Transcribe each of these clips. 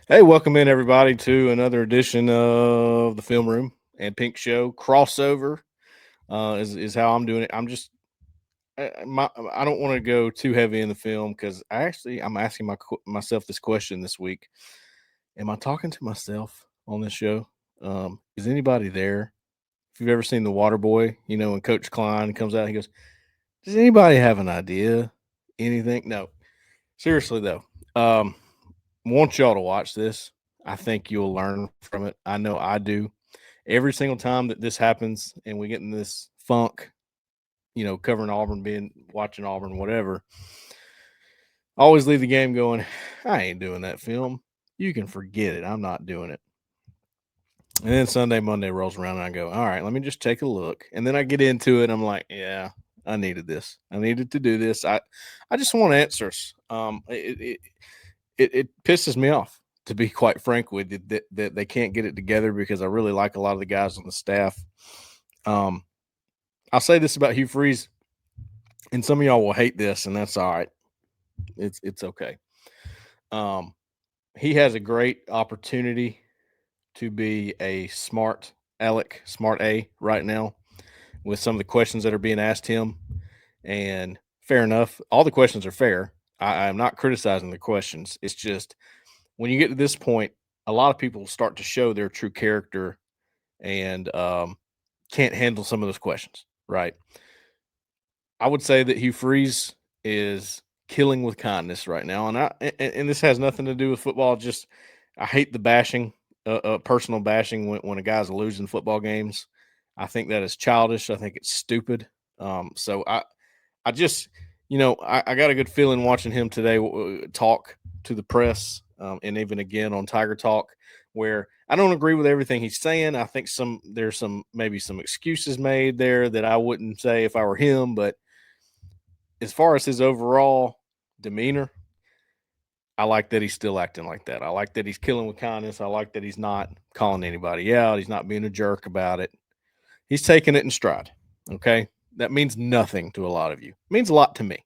Hey, welcome in everybody to another edition of the Film Room and Pink Show crossover. Is how I'm doing it. I don't want to go too heavy in the film because I'm asking myself this question this week. Am I talking to myself on this show? Is anybody there? If you've ever seen The Water Boy, when Coach Klein comes out, he goes, "Does anybody have an idea? Anything?" No, seriously though. Um, want y'all to watch this. I think you'll learn from it. I know I do. Every single time that this happens and we get in this funk, covering Auburn, being watching Auburn, whatever, I always leave the game going, I ain't doing that film. You can forget it. I'm not doing it. And then Sunday, Monday rolls around and I go, all right, let me just take a look. And then I get into it. And I'm like, yeah, I needed this. I needed to do this. I just want answers. It pisses me off, to be quite frank with you, that they can't get it together because I really like a lot of the guys on the staff. Um, I'll say this about Hugh Freeze, and some of y'all will hate this, and that's all right. It's okay. Um, he has a great opportunity to be a smart Alec, smart A right now with some of the questions that are being asked him. And fair enough, all the questions are fair. I'm not criticizing the questions. It's just when you get to this point, a lot of people start to show their true character and can't handle some of those questions, right? I would say that Hugh Freeze is killing with kindness right now, and this has nothing to do with football. Just I hate the bashing, personal bashing when a guy's losing football games. I think that is childish. I think it's stupid. So I just, I got a good feeling watching him today talk to the press, and even again on Tiger Talk, where I don't agree with everything he's saying. I think there's maybe some excuses made there that I wouldn't say if I were him, but as far as his overall demeanor, I like that he's still acting like that. I like that he's killing with kindness. I like that he's not calling anybody out. He's not being a jerk about it. He's taking it in stride. Okay. That means nothing to a lot of you. It means a lot to me.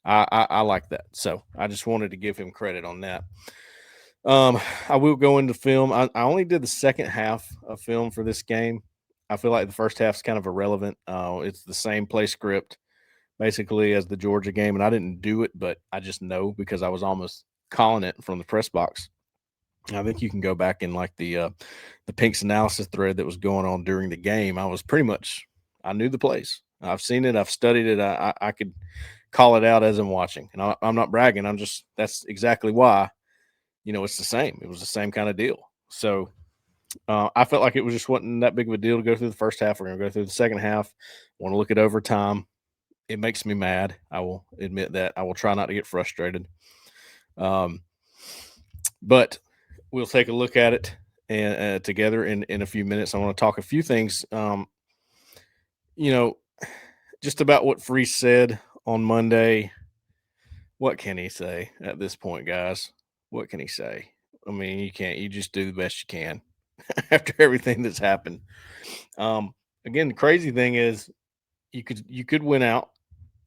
I like that. So I just wanted to give him credit on that. I will go into film. I only did the second half of film for this game. I feel like the first half's kind of irrelevant. It's the same play script basically as the Georgia game, and I didn't do it, but I just know because I was almost calling it from the press box. I think you can go back in like the Pink's analysis thread that was going on during the game. I was pretty much I knew the plays. I've seen it. I've studied it. I could call it out as I'm watching, and I'm not bragging. I'm just that's exactly why. It's the same. It was the same kind of deal. So I felt like it was just wasn't that big of a deal to go through the first half. We're going to go through the second half. Want to look at overtime. It makes me mad. I will admit that. I will try not to get frustrated. Um, but we'll take a look at it and together in a few minutes. I want to talk a few things. You know, just about what Free said on Monday. What can he say at this point, guys? What can he say? I mean, you can't. You just do the best you can after everything that's happened. Again, the crazy thing is you could win out.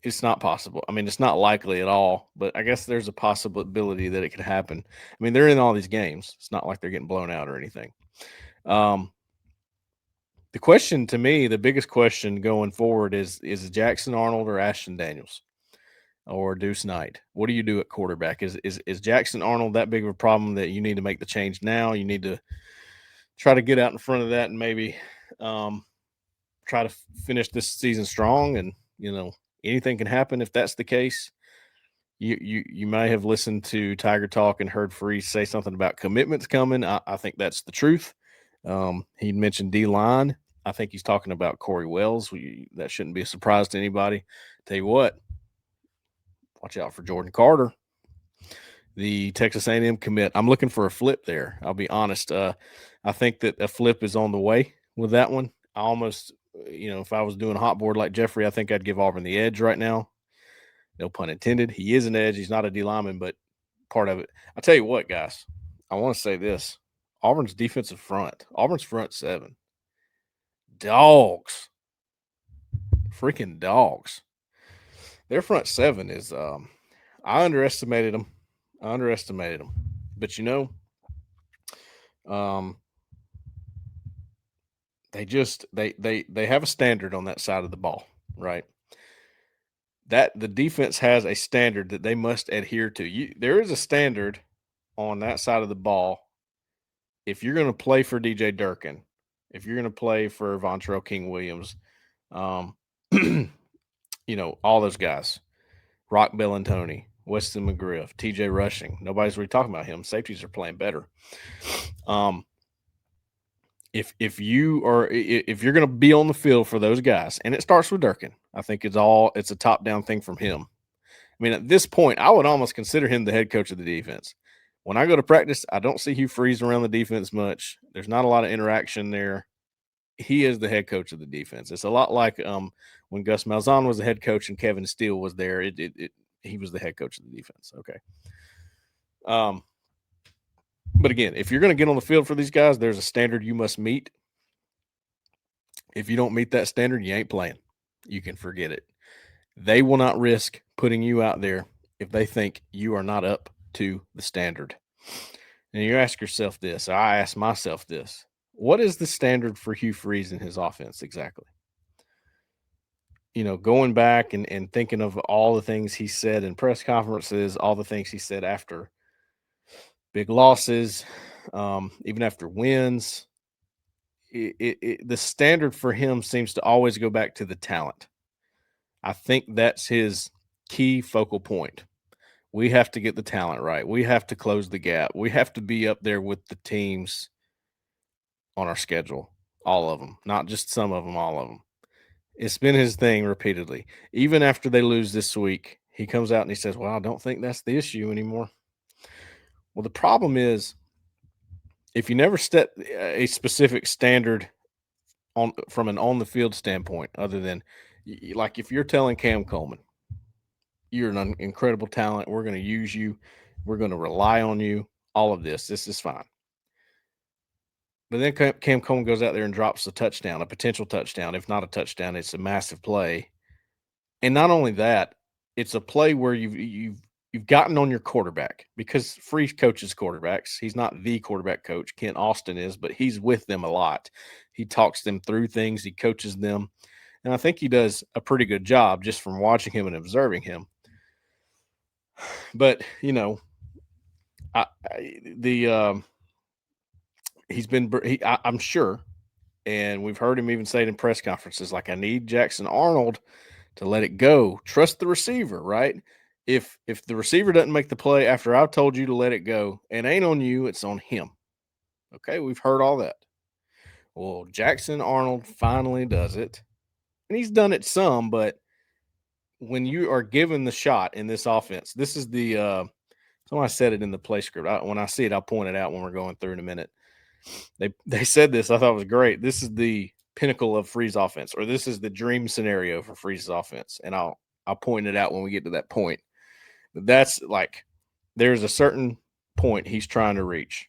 It's not possible. I mean, it's not likely at all, but I guess there's a possibility that it could happen. I mean, they're in all these games. It's not like they're getting blown out or anything. Um, the question to me, the biggest question going forward is Jackson Arnold or Ashton Daniels or Deuce Knight? What do you do at quarterback? Is Jackson Arnold that big of a problem that you need to make the change now? You need to try to get out in front of that and maybe um, try to finish this season strong. And anything can happen if that's the case. You may have listened to Tiger Talk and heard Freeze say something about commitments coming. I think that's the truth. He mentioned D line. I think he's talking about Corey Wells. That shouldn't be a surprise to anybody. Tell you what, watch out for Jordan Carter, the Texas A&M commit. I'm looking for a flip there. I'll be honest. I think that a flip is on the way with that one. I almost, if I was doing a hot board like Jeffrey, I think I'd give Auburn the edge right now. No pun intended. He is an edge. He's not a D lineman, but part of it. I tell you what, guys, I want to say this. Auburn's defensive front, Auburn's front seven, dogs, freaking dogs. Their front seven is, I underestimated them. But They have a standard on that side of the ball, right? That the defense has a standard that they must adhere to. There is a standard on that side of the ball. If you're going to play for DJ Durkin, if you're going to play for Vontrell King Williams, um, all those guys, Rock Bellantoni, Weston McGriff, TJ Rushing. Nobody's really talking about him. Safeties are playing better. If you're going to be on the field for those guys, and it starts with Durkin, I think it's a top down thing from him. I mean, at this point, I would almost consider him the head coach of the defense. When I go to practice, I don't see Hugh Freeze around the defense much. There's not a lot of interaction there. He is the head coach of the defense. It's a lot like when Gus Malzahn was the head coach and Kevin Steele was there. He was the head coach of the defense. Okay. But again, if you're going to get on the field for these guys, there's a standard you must meet. If you don't meet that standard, you ain't playing. You can forget it. They will not risk putting you out there if they think you are not up to the standard. And you ask yourself this, I ask myself this, what is the standard for Hugh Freeze and his offense exactly? Going back and thinking of all the things he said in press conferences, all the things he said after big losses, even after wins, the standard for him seems to always go back to the talent. I think that's his key focal point. We have to get the talent right. We have to close the gap. We have to be up there with the teams on our schedule, all of them, not just some of them, all of them. It's been his thing repeatedly. Even after they lose this week, he comes out and he says, well, I don't think that's the issue anymore. Well, the problem is if you never set a specific standard from an on the field standpoint, other than like if you're telling Cam Coleman, you're an incredible talent, we're going to use you, we're going to rely on you, all of this is fine. But then Cam Coleman goes out there and drops a touchdown, a potential touchdown. If not a touchdown, it's a massive play. And not only that, it's a play where you've gotten on your quarterback, because Freeze coaches quarterbacks. He's not the quarterback coach. Kent Austin is, but he's with them a lot. He talks them through things. He coaches them. And I think he does a pretty good job just from watching him and observing him. But, I'm sure, and we've heard him even say it in press conferences, like, I need Jackson Arnold to let it go. Trust the receiver, right? If the receiver doesn't make the play after I've told you to let it go, it ain't on you, it's on him. Okay, we've heard all that. Well, Jackson Arnold finally does it. And he's done it some, but when you are given the shot in this offense, this is the someone said it in the play script. When I see it, I'll point it out when we're going through in a minute. They said this, I thought it was great. This is the pinnacle of Freeze offense, or this is the dream scenario for Freeze's offense. And I'll point it out when we get to that point. That's like, there's a certain point he's trying to reach.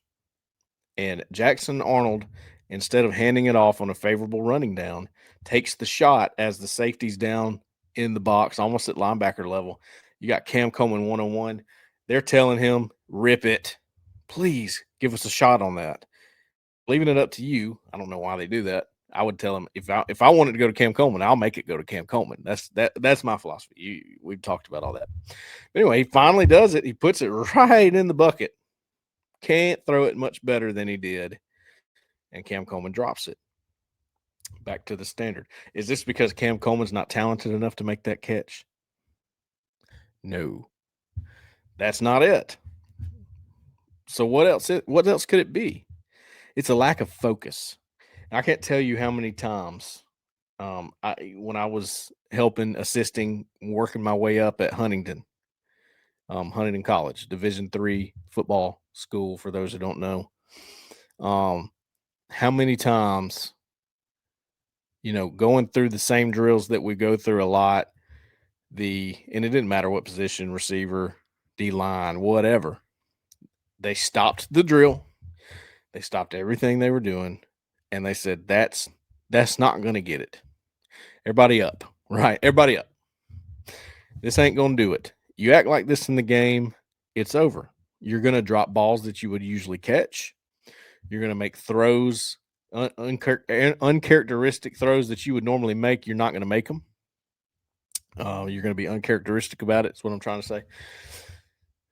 And Jackson Arnold, instead of handing it off on a favorable running down, takes the shot as the safety's down in the box, almost at linebacker level. You got Cam Coleman one-on-one. They're telling him, rip it. Please give us a shot on that. Leaving it up to you. I don't know why they do that. I would tell him, if I wanted to go to Cam Coleman, I'll make it go to Cam Coleman. That's my philosophy. We've talked about all that. Anyway, he finally does it. He puts it right in the bucket. Can't throw it much better than he did. And Cam Coleman drops it. Back to the standard. Is this because Cam Coleman's not talented enough to make that catch? No. That's not it. So what else could it be? It's a lack of focus. I can't tell you how many times when I was assisting, working my way up at Huntington College, Division III football school, for those who don't know. How many times, going through the same drills that we go through a lot, and it didn't matter what position, receiver, D-line, whatever, they stopped the drill. They stopped everything they were doing, and they said, that's not going to get it. Everybody up, right? Everybody up. This ain't going to do it. You act like this in the game, it's over. You're going to drop balls that you would usually catch. You're going to make throws, uncharacteristic throws that you would normally make. You're not going to make them. You're going to be uncharacteristic about it. That's what I'm trying to say.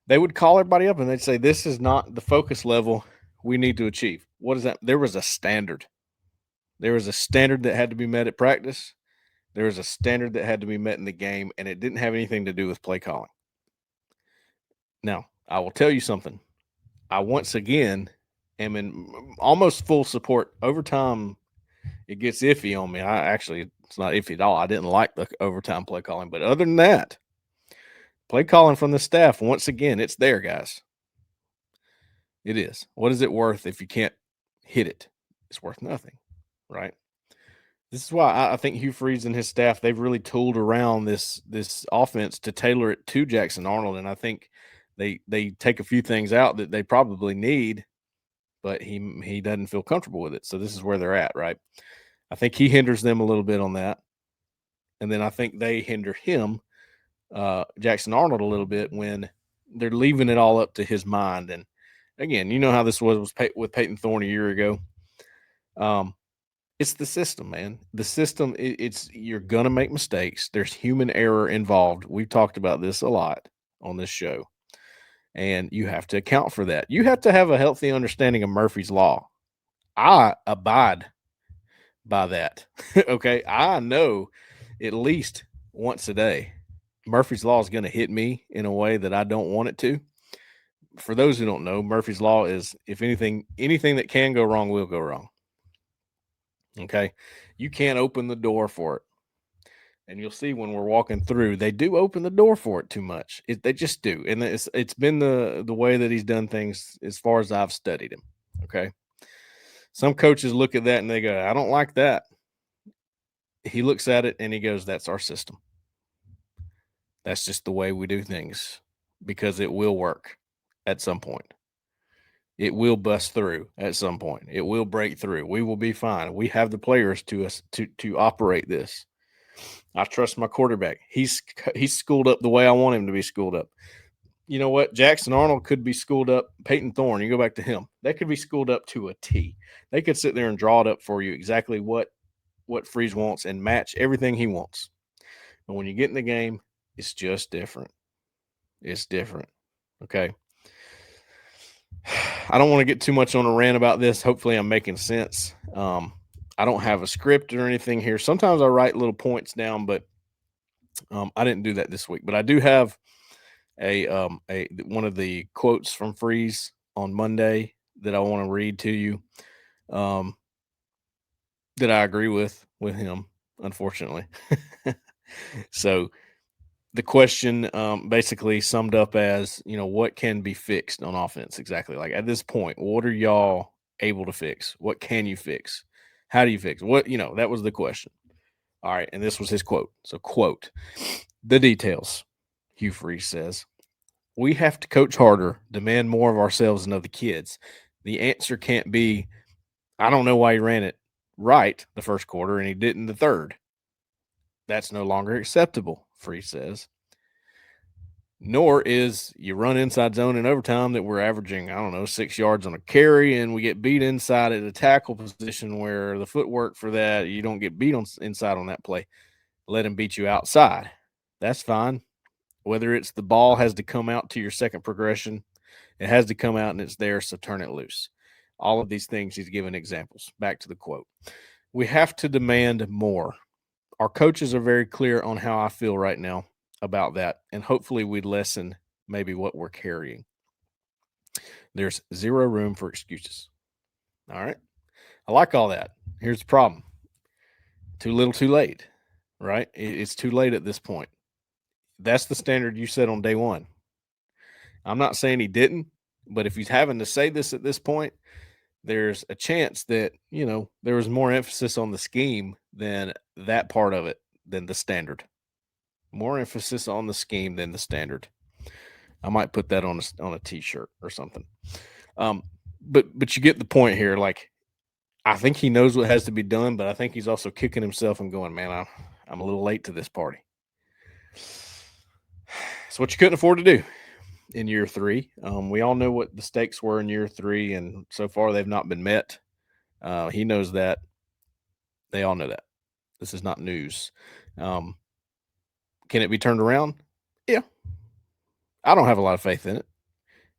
They would call everybody up and they'd say, this is not the focus level we need to achieve. What is that? There was a standard. There was a standard that had to be met at practice. There was a standard that had to be met in the game, and it didn't have anything to do with play calling. Now, I will tell you something. I once again am in almost full support. Overtime, it gets iffy on me. It's not iffy at all. I didn't like the overtime play calling, but other than that, play calling from the staff, once again, it's there, guys. It is. What is it worth if you can't hit it? It's worth nothing, right? This is why I think Hugh Freeze and his staff, they've really tooled around this offense to tailor it to Jackson Arnold, and I think they take a few things out that they probably need, but he doesn't feel comfortable with it. So this is where they're at, right? I think he hinders them a little bit on that, and then I think they hinder him, Jackson Arnold, a little bit when they're leaving it all up to his mind. And again, you know how this was with Peyton Thorne a year ago. It's the system, man. The system, it's you're going to make mistakes. There's human error involved. We've talked about this a lot on this show, and you have to account for that. You have to have a healthy understanding of Murphy's Law. I abide by that. Okay. I know at least once a day, Murphy's Law is going to hit me in a way that I don't want it to. For those who don't know, Murphy's Law is if anything that can go wrong will go wrong. Okay. You can't open the door for it. And you'll see when we're walking through, they do open the door for it too much. They just do. And it's been the way that he's done things as far as I've studied him. Okay. Some coaches look at that and they go, I don't like that. He looks at it and he goes, that's our system. That's just the way we do things because it will work at some point. It will bust through at some point. It will break through. We will be fine. We have the players to operate this. I trust my quarterback. He's schooled up the way I want him to be schooled up. You know what? Jackson Arnold could be schooled up. Peyton Thorne, you go back to him. They could be schooled up to a T. They could sit there and draw it up for you exactly what Freeze wants and match everything he wants. But when you get in the game, it's just different. It's different. Okay. I don't want to get too much on a rant about this. Hopefully I'm making sense. I don't have a script or anything here. Sometimes I write little points down, but I didn't do that this week. But I do have a one of the quotes from Freeze on Monday that I want to read to you. That I agree with him, unfortunately. So the question basically summed up as, what can be fixed on offense? Exactly. Like at this point, what are y'all able to fix? What can you fix? How do you fix? What, that was the question. All right. And this was his quote. So, quote, the details, Hugh Freeze says, we have to coach harder, demand more of ourselves and of the kids. The answer can't be, I don't know why he ran it right the first quarter and he didn't the third. That's no longer acceptable, Freeze says. Nor is you run inside zone in overtime that we're averaging, 6 yards on a carry and we get beat inside at a tackle position where the footwork for that, you don't get beat inside on that play. Let him beat you outside. That's fine. Whether it's the ball has to come out to your second progression, it has to come out and it's there, so turn it loose. All of these things he's given examples. Back to the quote. We have to demand more. Our coaches are very clear on how I feel right now about that, and hopefully we'd lessen maybe what we're carrying. There's zero room for excuses. All right. I like all that. Here's the problem. Too little, too late, right? It's too late at this point. That's the standard you set on day one. I'm not saying he didn't, but if he's having to say this at this point, there's a chance that, there was more emphasis on the scheme than that part of it, than the standard. More emphasis on the scheme than the standard. I might put that on a t-shirt or something. But you get the point here. Like, I think he knows what has to be done, but I think he's also kicking himself and going, man, I'm a little late to this party. It's what you couldn't afford to do. in year 3. We all know what the stakes were in year 3, and so far they've not been met. He knows that. They all know that. This is not news. Um, can it be turned around? Yeah. I don't have a lot of faith in it,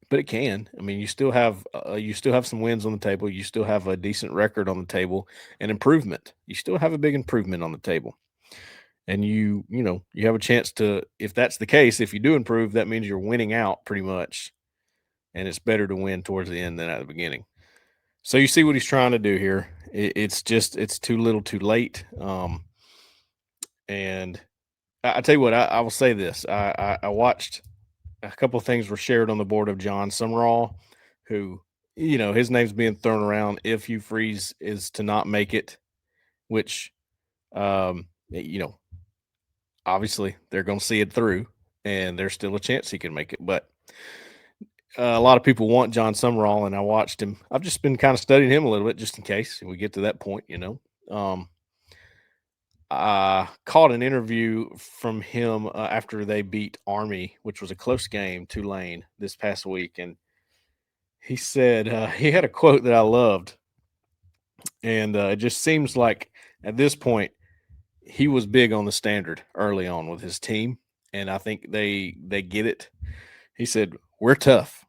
but it can. I mean, you still have some wins on the table. You still have a decent record on the table, and improvement. You still have a big improvement on the table. And you have a chance to, if that's the case, if you do improve, that means you're winning out pretty much, and it's better to win towards the end than at the beginning. So you see what he's trying to do here. It's too little, too late. And I tell you what, I will say this: I watched a couple of things were shared on the board of John Summerall, who his name's being thrown around if Hugh Freeze is to not make it, which obviously they're going to see it through, and there's still a chance he can make it. But a lot of people want John Summerall, and I watched him. I've just been kind of studying him a little bit just in case we get to that point. I caught an interview from him after they beat Army, which was a close game, Tulane, this past week, and he said he had a quote that I loved, and it just seems like at this point he was big on the standard early on with his team, and I think they get it. He said, "We're tough."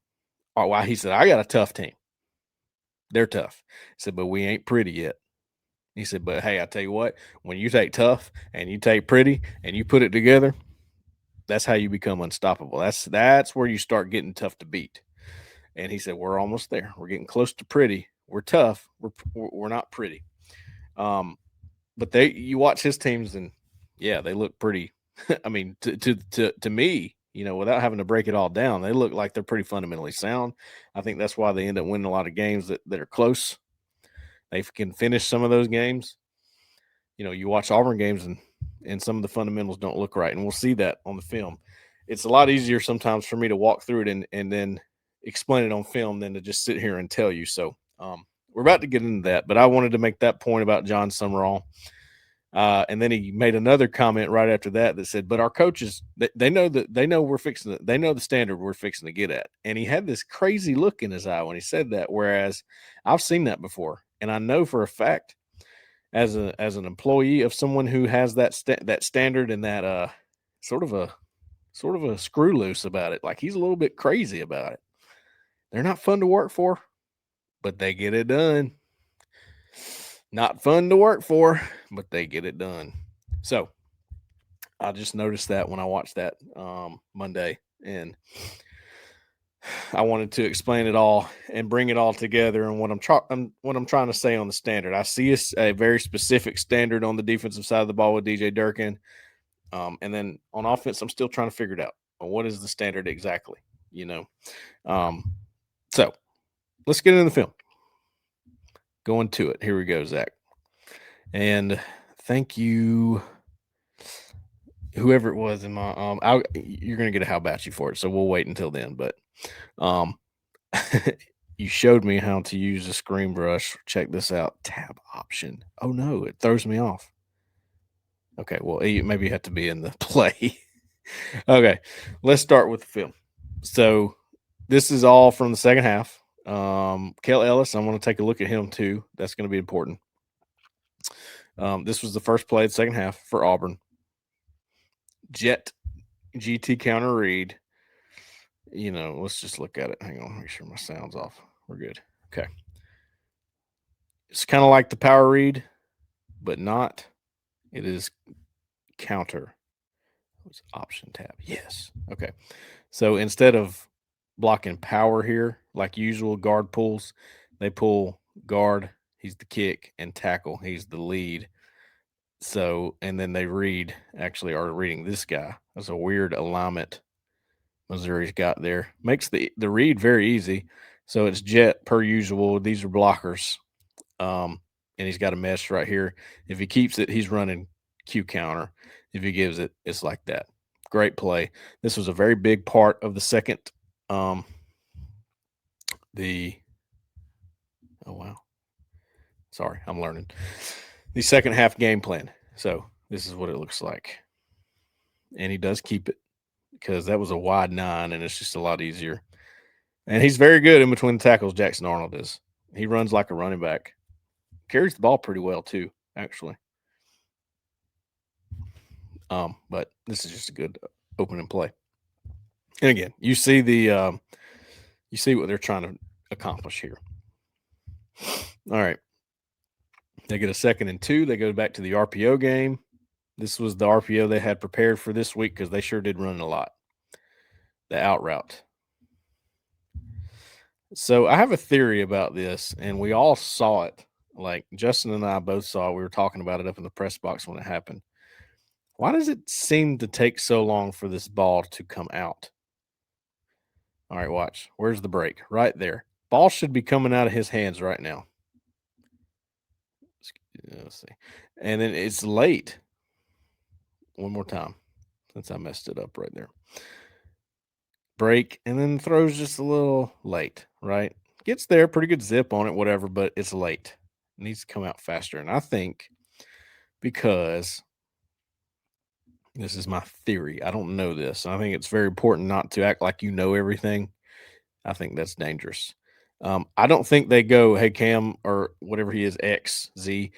Oh, wow. He said, "I got a tough team. They're tough." He said, "But we ain't pretty yet." He said, "But hey, I tell you what, when you take tough and you take pretty and you put it together, that's how you become unstoppable. That's where you start getting tough to beat." And he said, "We're almost there. We're getting close to pretty. We're tough. We're not pretty." But you watch his teams and yeah, they look pretty. I mean, to me, without having to break it all down, they look like they're pretty fundamentally sound. I think that's why they end up winning a lot of games that are close. They can finish some of those games. You watch Auburn games and some of the fundamentals don't look right, and we'll see that on the film. It's a lot easier sometimes for me to walk through it and then explain it on film than to just sit here and tell you. So we're about to get into that, but I wanted to make that point about John Summerall. And then he made another comment right after that said, "But our coaches, they know that they know they know the standard we're fixing to get at." And he had this crazy look in his eye when he said that. Whereas I've seen that before, and I know for a fact, as an employee of someone who has that standard and that sort of a screw loose about it, like he's a little bit crazy about it. They're not fun to work for, but they get it done. Not fun to work for, but they get it done. So I just noticed that when I watched that Monday, and I wanted to explain it all and bring it all together. And what I'm trying to say on the standard, I see a very specific standard on the defensive side of the ball with DJ Durkin, and then on offense, I'm still trying to figure it out. What is the standard exactly? So let's get into the film. Going to it. Here we go, Zach. And thank you, whoever it was in my you're gonna get a how about you for it, so we'll wait until then. But you showed me how to use a screen brush. Check this out. Tab option. Oh no, it throws me off. Okay, well, maybe you have to be in the play. Okay, let's start with the film. So this is all from the second half. Kel Ellis, I want to take a look at him too. That's going to be important. This was the first play of the second half for Auburn. Jet GT counter read. Let's just look at it. Hang on, make sure my sound's off. We're good. Okay. It's kind of like the power read, but not. It is counter. What's option tab? Yes. Okay. So instead of blocking power here, like usual guard pulls, they pull guard, he's the kick, and tackle, he's the lead. So, and then they actually are reading this guy. That's a weird alignment Missouri's got there. Makes the read very easy. So it's jet per usual. These are blockers. And he's got a mesh right here. If he keeps it, he's running Q counter. If he gives it, it's like that. Great play. This was a very big part of the second. Oh wow. Sorry, I'm learning. The second half game plan. So this is what it looks like. And he does keep it. because that was a wide 9, and it's just a lot easier. And he's very good in between the tackles, Jackson Arnold is. He runs like a running back. Carries the ball pretty well too, actually. But this is just a good opening play. And again, you see what they're trying to accomplish here. All right. They get a 2nd and 2. They go back to the RPO game. This was the RPO they had prepared for this week because they sure did run a lot. The out route. So I have a theory about this, and we all saw it. Like Justin and I both saw it. We were talking about it up in the press box when it happened. Why does it seem to take so long for this ball to come out? All right, watch. Where's the break? Right there. Ball should be coming out of his hands right now. Let's see. And then it's late. One more time, since I messed it up right there. Break, and then throws just a little late, right? Gets there, pretty good zip on it, whatever, but it's late. It needs to come out faster. And I think because this is my theory, I don't know this. I think it's very important not to act like you know everything. I think that's dangerous. I don't think they go, hey, Cam, or whatever he is, X, Z,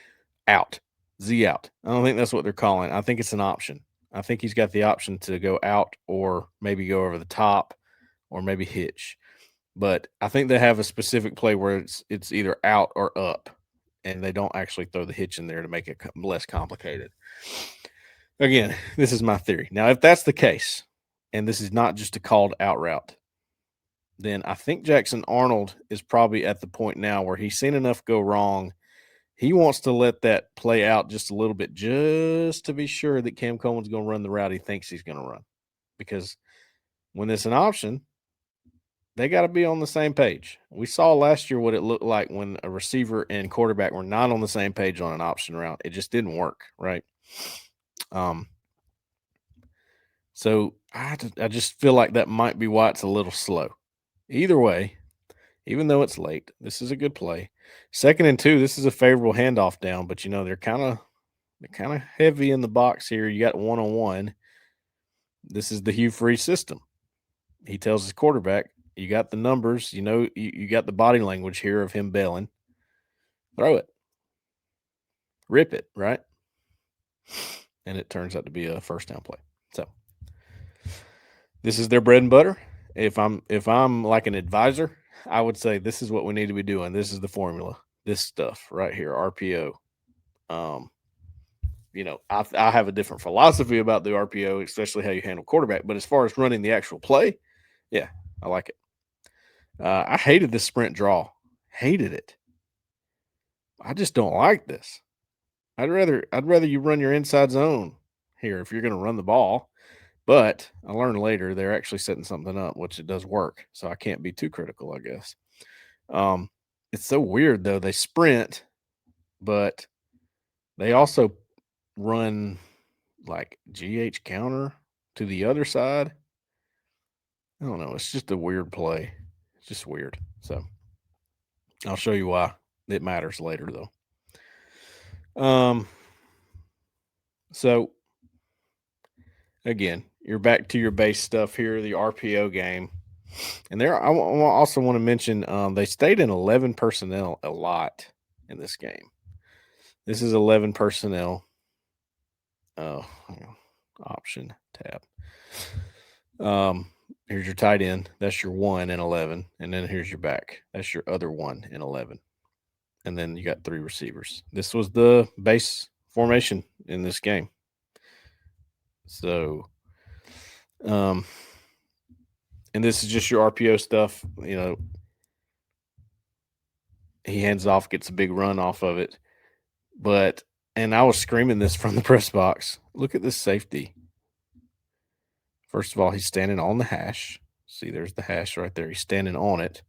out. Z out. I don't think that's what they're calling. I think it's an option. I think he's got the option to go out or maybe go over the top or maybe hitch. But I think they have a specific play where it's either out or up, and they don't actually throw the hitch in there to make it less complicated. Again, this is my theory. Now, if that's the case, and this is not just a called out route, then I think Jackson Arnold is probably at the point now where he's seen enough go wrong. He wants to let that play out just a little bit, just to be sure that Cam Coleman's going to run the route he thinks he's going to run. Because when it's an option, they got to be on the same page. We saw last year what it looked like when a receiver and quarterback were not on the same page on an option route. It just didn't work, right? So I just feel like that might be why it's a little slow. Either way, even though it's late, this is a good play. 2nd and 2, this is a favorable handoff down, but they're kind of heavy in the box here. You got 1-on-1. This is the Hugh Freeze system. He tells his quarterback, you got the numbers, you got the body language here of him bailing. Throw it. Rip it, right? And it turns out to be a first down play. So this is their bread and butter. If I'm like an advisor, I would say this is what we need to be doing. This is the formula. This stuff right here, RPO. I have a different philosophy about the RPO, especially how you handle quarterback. But as far as running the actual play, yeah, I like it. I hated this sprint draw. Hated it. I just don't like this. I'd rather you run your inside zone here if you're going to run the ball. But I learned later they're actually setting something up, which it does work. So I can't be too critical, I guess. It's so weird though. They sprint, but they also run like GH counter to the other side. I don't know. It's just a weird play. It's just weird. So I'll show you why it matters later though. So again, you're back to your base stuff here, the RPO game. And I also want to mention they stayed in 11 personnel a lot in this game. This is 11 personnel. Oh, option tab. Here's your tight end. That's your 1 in 11. And then here's your back. That's your other 1 in 11. And then you got 3 receivers. This was the base formation in this game. So, and this is just your RPO stuff. He hands off, gets a big run off of it. And I was screaming this from the press box. Look at this safety. First of all, he's standing on the hash. See, there's the hash right there. He's standing on it.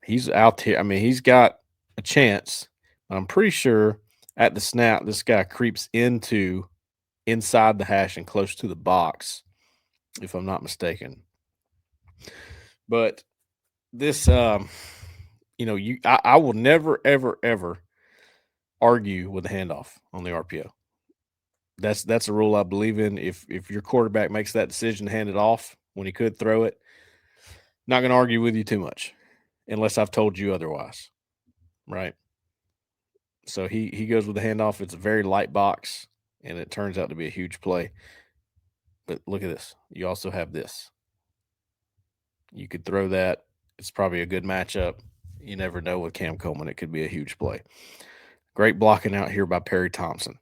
He's out here. I mean, he's got a chance. I'm pretty sure at the snap, this guy creeps inside the hash and close to the box, if I'm not mistaken. But this, I will never, ever, ever argue with a handoff on the RPO. That's a rule I believe in. If your quarterback makes that decision to hand it off when he could throw it, not going to argue with you too much, unless I've told you otherwise, right? So he goes with the handoff. It's a very light box, and it turns out to be a huge play. But look at this. You also have this. You could throw that. It's probably a good matchup. You never know with Cam Coleman. It could be a huge play. Great blocking out here by Perry Thompson.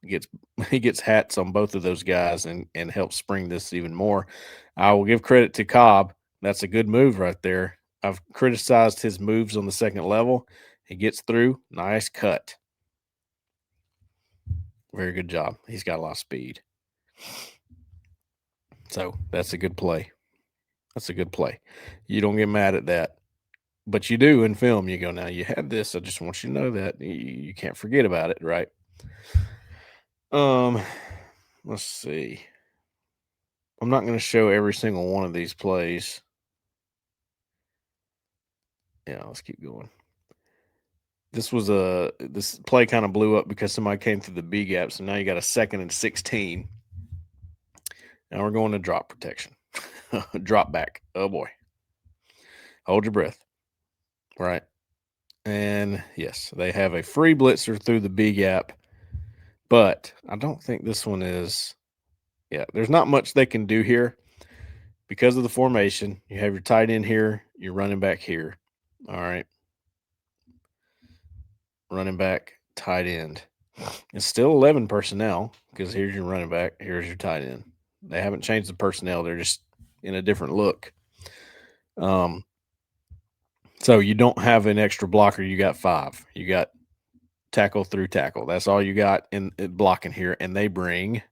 He gets hats on both of those guys and helps spring this even more. I will give credit to Cobb. That's a good move right there. I've criticized his moves on the second level. He gets through. Nice cut. Very good job. He's got a lot of speed. So that's a good play. That's a good play. You don't get mad at that. But you do in film. You go, now you had this. I just want you to know that. You can't forget about it, right? Let's see. I'm not going to show every single one of these plays. Yeah, let's keep going. This play kind of blew up because somebody came through the B gap. So now you got a 2nd and 16. Now we're going to drop protection. Drop back. Oh boy. Hold your breath. Right. And yes, they have a free blitzer through the B gap, but I don't think this one is. Yeah, there's not much they can do here because of the formation. You have your tight end here, your running back here. All right. Running back, tight end. It's still 11 personnel because here's your running back, here's your tight end. They haven't changed the personnel. They're just in a different look. So you don't have an extra blocker. You got 5. You got tackle through tackle. That's all you got in blocking here. And they bring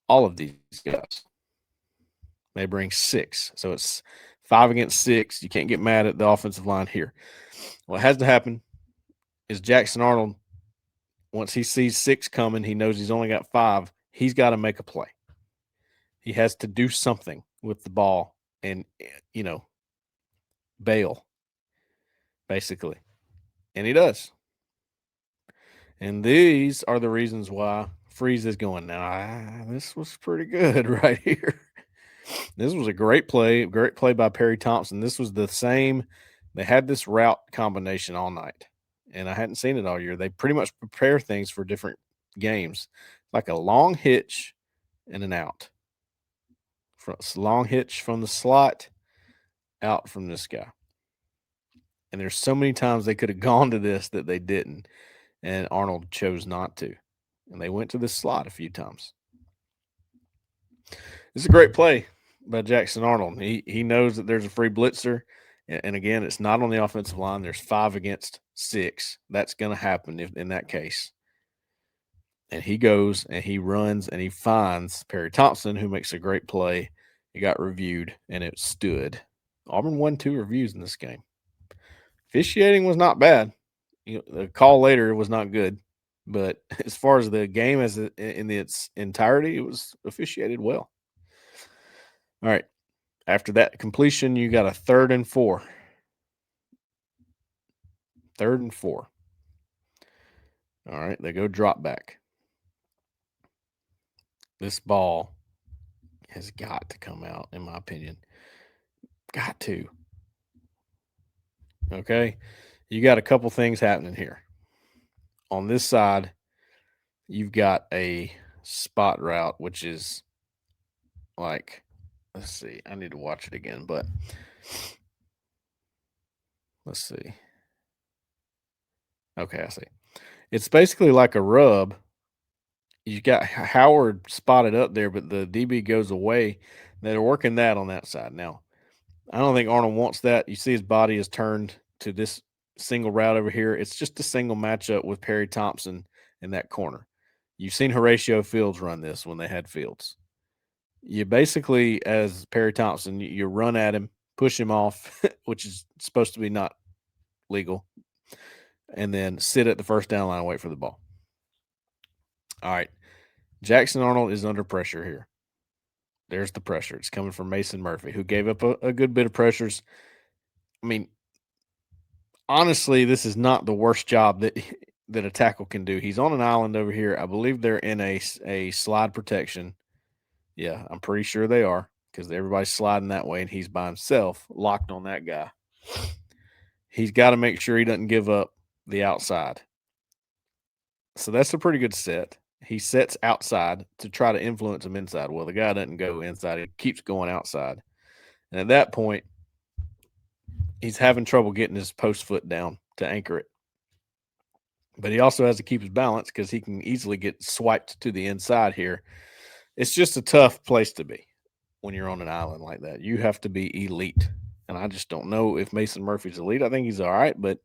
all of these guys. They bring 6. So it's 5 against 6. You can't get mad at the offensive line here. What has to happen is Jackson Arnold, once he sees 6 coming, he knows he's only got 5. He's got to make a play. He has to do something with the ball and, bail, basically. And he does. And these are the reasons why Freeze is going, now, this was pretty good right here. This was a great play by Perry Thompson. This was the same. They had this route combination all night, and I hadn't seen it all year. They pretty much prepare things for different games, like a long hitch and an out. Long hitch from the slot, out from this guy. And there's so many times they could have gone to this that they didn't, and Arnold chose not to. And they went to this slot a few times. It's a great play by Jackson Arnold. He knows that there's a free blitzer. And again, it's not on the offensive line. There's 5 against 6. That's going to happen in that case. And he goes and he runs and he finds Perry Thompson, who makes a great play. It got reviewed and it stood. Auburn won 2 reviews in this game. Officiating was not bad. The call later was not good. But as far as the game in its entirety, it was officiated well. All right. After that completion, you got a 3rd and 4. 3rd and 4. All right. They go drop back. This ball has got to come out, in my opinion. Got to. Okay. You got a couple things happening here. On this side, you've got a spot route, which is like, let's see. I need to watch it again, but let's see. Okay, I see. It's basically like a rub. You got Howard spotted up there, but the DB goes away. They're working that on that side. Now, I don't think Arnold wants that. You see his body is turned to this single route over here. It's just a single matchup with Perry Thompson in that corner. You've seen Horatio Fields run this when they had Fields. You basically, as Perry Thompson, you run at him, push him off, which is supposed to be not legal, and then sit at the first down line and wait for the ball. All right. Jackson Arnold is under pressure here. There's the pressure. It's coming from Mason Murphy, who gave up a good bit of pressures. I mean, honestly, this is not the worst job that that a tackle can do. He's on an island over here. I believe they're in a slide protection. Yeah, I'm pretty sure they are because everybody's sliding that way, and he's by himself, locked on that guy. He's got to make sure he doesn't give up the outside. So that's a pretty good set. He sets outside to try to influence him inside. Well, the guy doesn't go inside. He keeps going outside. And at that point, he's having trouble getting his post foot down to anchor it. But he also has to keep his balance because he can easily get swiped to the inside here. It's just a tough place to be when you're on an island like that. You have to be elite. And I just don't know if Mason Murphy's elite. I think he's all right, but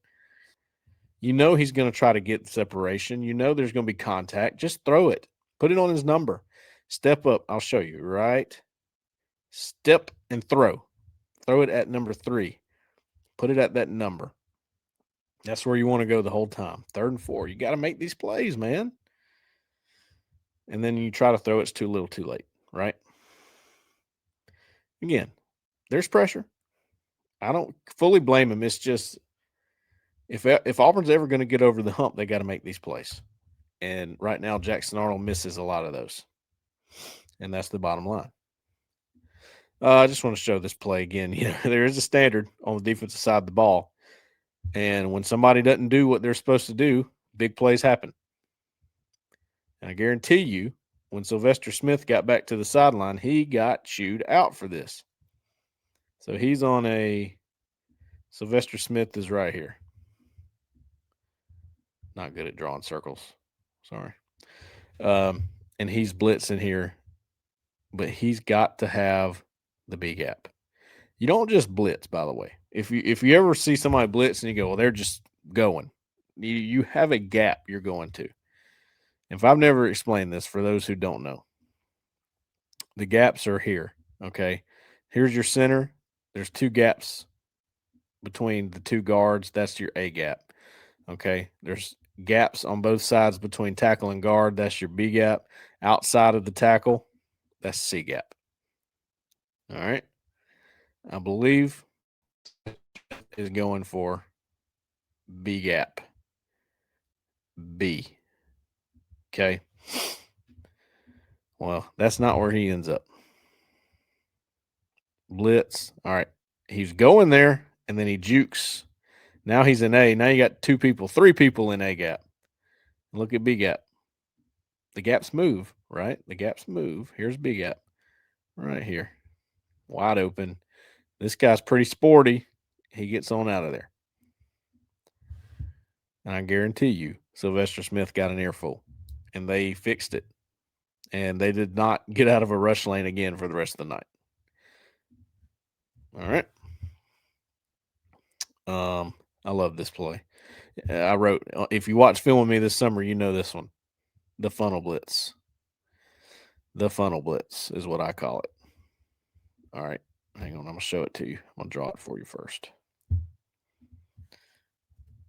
you know he's going to try to get separation. You know there's going to be contact. Just throw it. Put it on his number. Step up. I'll show you, right? Step and throw. Throw it at number 3. Put it at that number. That's where you want to go the whole time. 3rd and 4. You got to make these plays, man. And then you try to throw it's too little, too late, right? Again, there's pressure. I don't fully blame him. It's just if Auburn's ever going to get over the hump, they got to make these plays. And right now, Jackson Arnold misses a lot of those. And that's the bottom line. I just want to show this play again. You know, there is a standard on the defensive side of the ball. And when somebody doesn't do what they're supposed to do, big plays happen. And I guarantee you, when Sylvester Smith got back to the sideline, he got chewed out for this. So he's on a – Sylvester Smith is right here. Not good at drawing circles. Sorry. And he's blitzing here. But he's got to have the B gap. You don't just blitz, by the way. If you ever see somebody blitz and you go, well, they're just going. You have a gap you're going to. If I've never explained this for those who don't know, the gaps are here, okay? Here's your center. There's 2 gaps between the 2 guards. That's your A gap, okay? There's gaps on both sides between tackle and guard. That's your B gap. Outside of the tackle, that's C gap. All right? I believe is going for B gap. B. Okay. Well, that's not where he ends up. Blitz. All right. He's going there, and then he jukes. Now he's in A. Now you got 2 people, 3 people in A gap. Look at B gap. The gaps move, right? The gaps move. Here's B gap. Right here. Wide open. This guy's pretty sporty. He gets on out of there. And I guarantee you, Sylvester Smith got an earful, and they fixed it. And they did not get out of a rush lane again for the rest of the night. All right. I love this play. I wrote, if you watch film with me this summer, you know this one. The funnel blitz. The funnel blitz is what I call it. All right. Hang on. I'm going to show it to you. I'm going to draw it for you first.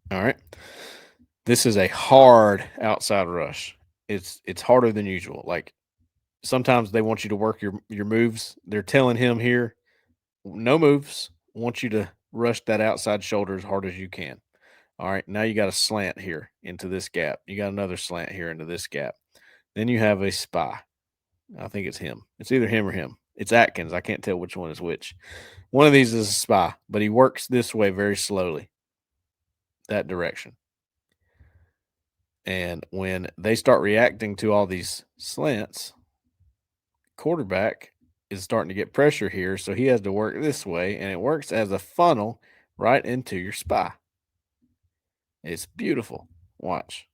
All right. This is a hard outside rush. It's harder than usual. Like sometimes they want you to work your moves. They're telling him here, no moves. I want you to rush that outside shoulder as hard as you can. All right. Now you got a slant here into this gap. You got another slant here into this gap. Then you have a spy. I think it's him. It's either him or him. It's Atkins. I can't tell which one is which. One of these is a spy, but he works this way very slowly, that direction. And when they start reacting to all these slants, quarterback is starting to get pressure here, so he has to work this way, and it works as a funnel right into your spy. It's beautiful. Watch.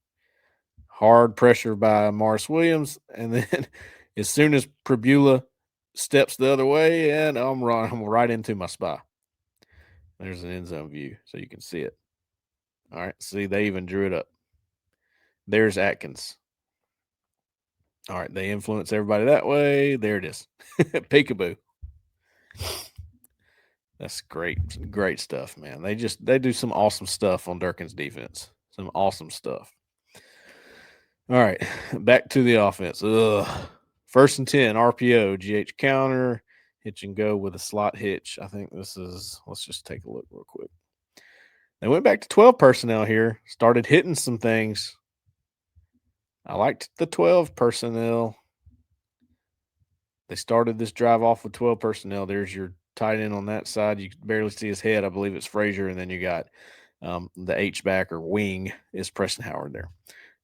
Hard pressure by Morris Williams, and then as soon as Prabula steps the other way, and I'm right into my spy. There's an end zone view, so you can see it. All right, see, they even drew it up. There's Atkins. All right, they influence everybody that way. There it is. Peekaboo. That's great. Great stuff, man. They do some awesome stuff on Durkin's defense. Some awesome stuff. All right, back to the offense. 1st and 10, RPO, GH counter, hitch and go with a slot hitch. I think this is, let's just take a look real quick. They went back to 12 personnel here, started hitting some things. I liked the 12 personnel. They started this drive off with 12 personnel. There's your tight end on that side. You can barely see his head. I believe it's Frazier. And then you got the H-back or wing is Preston Howard there.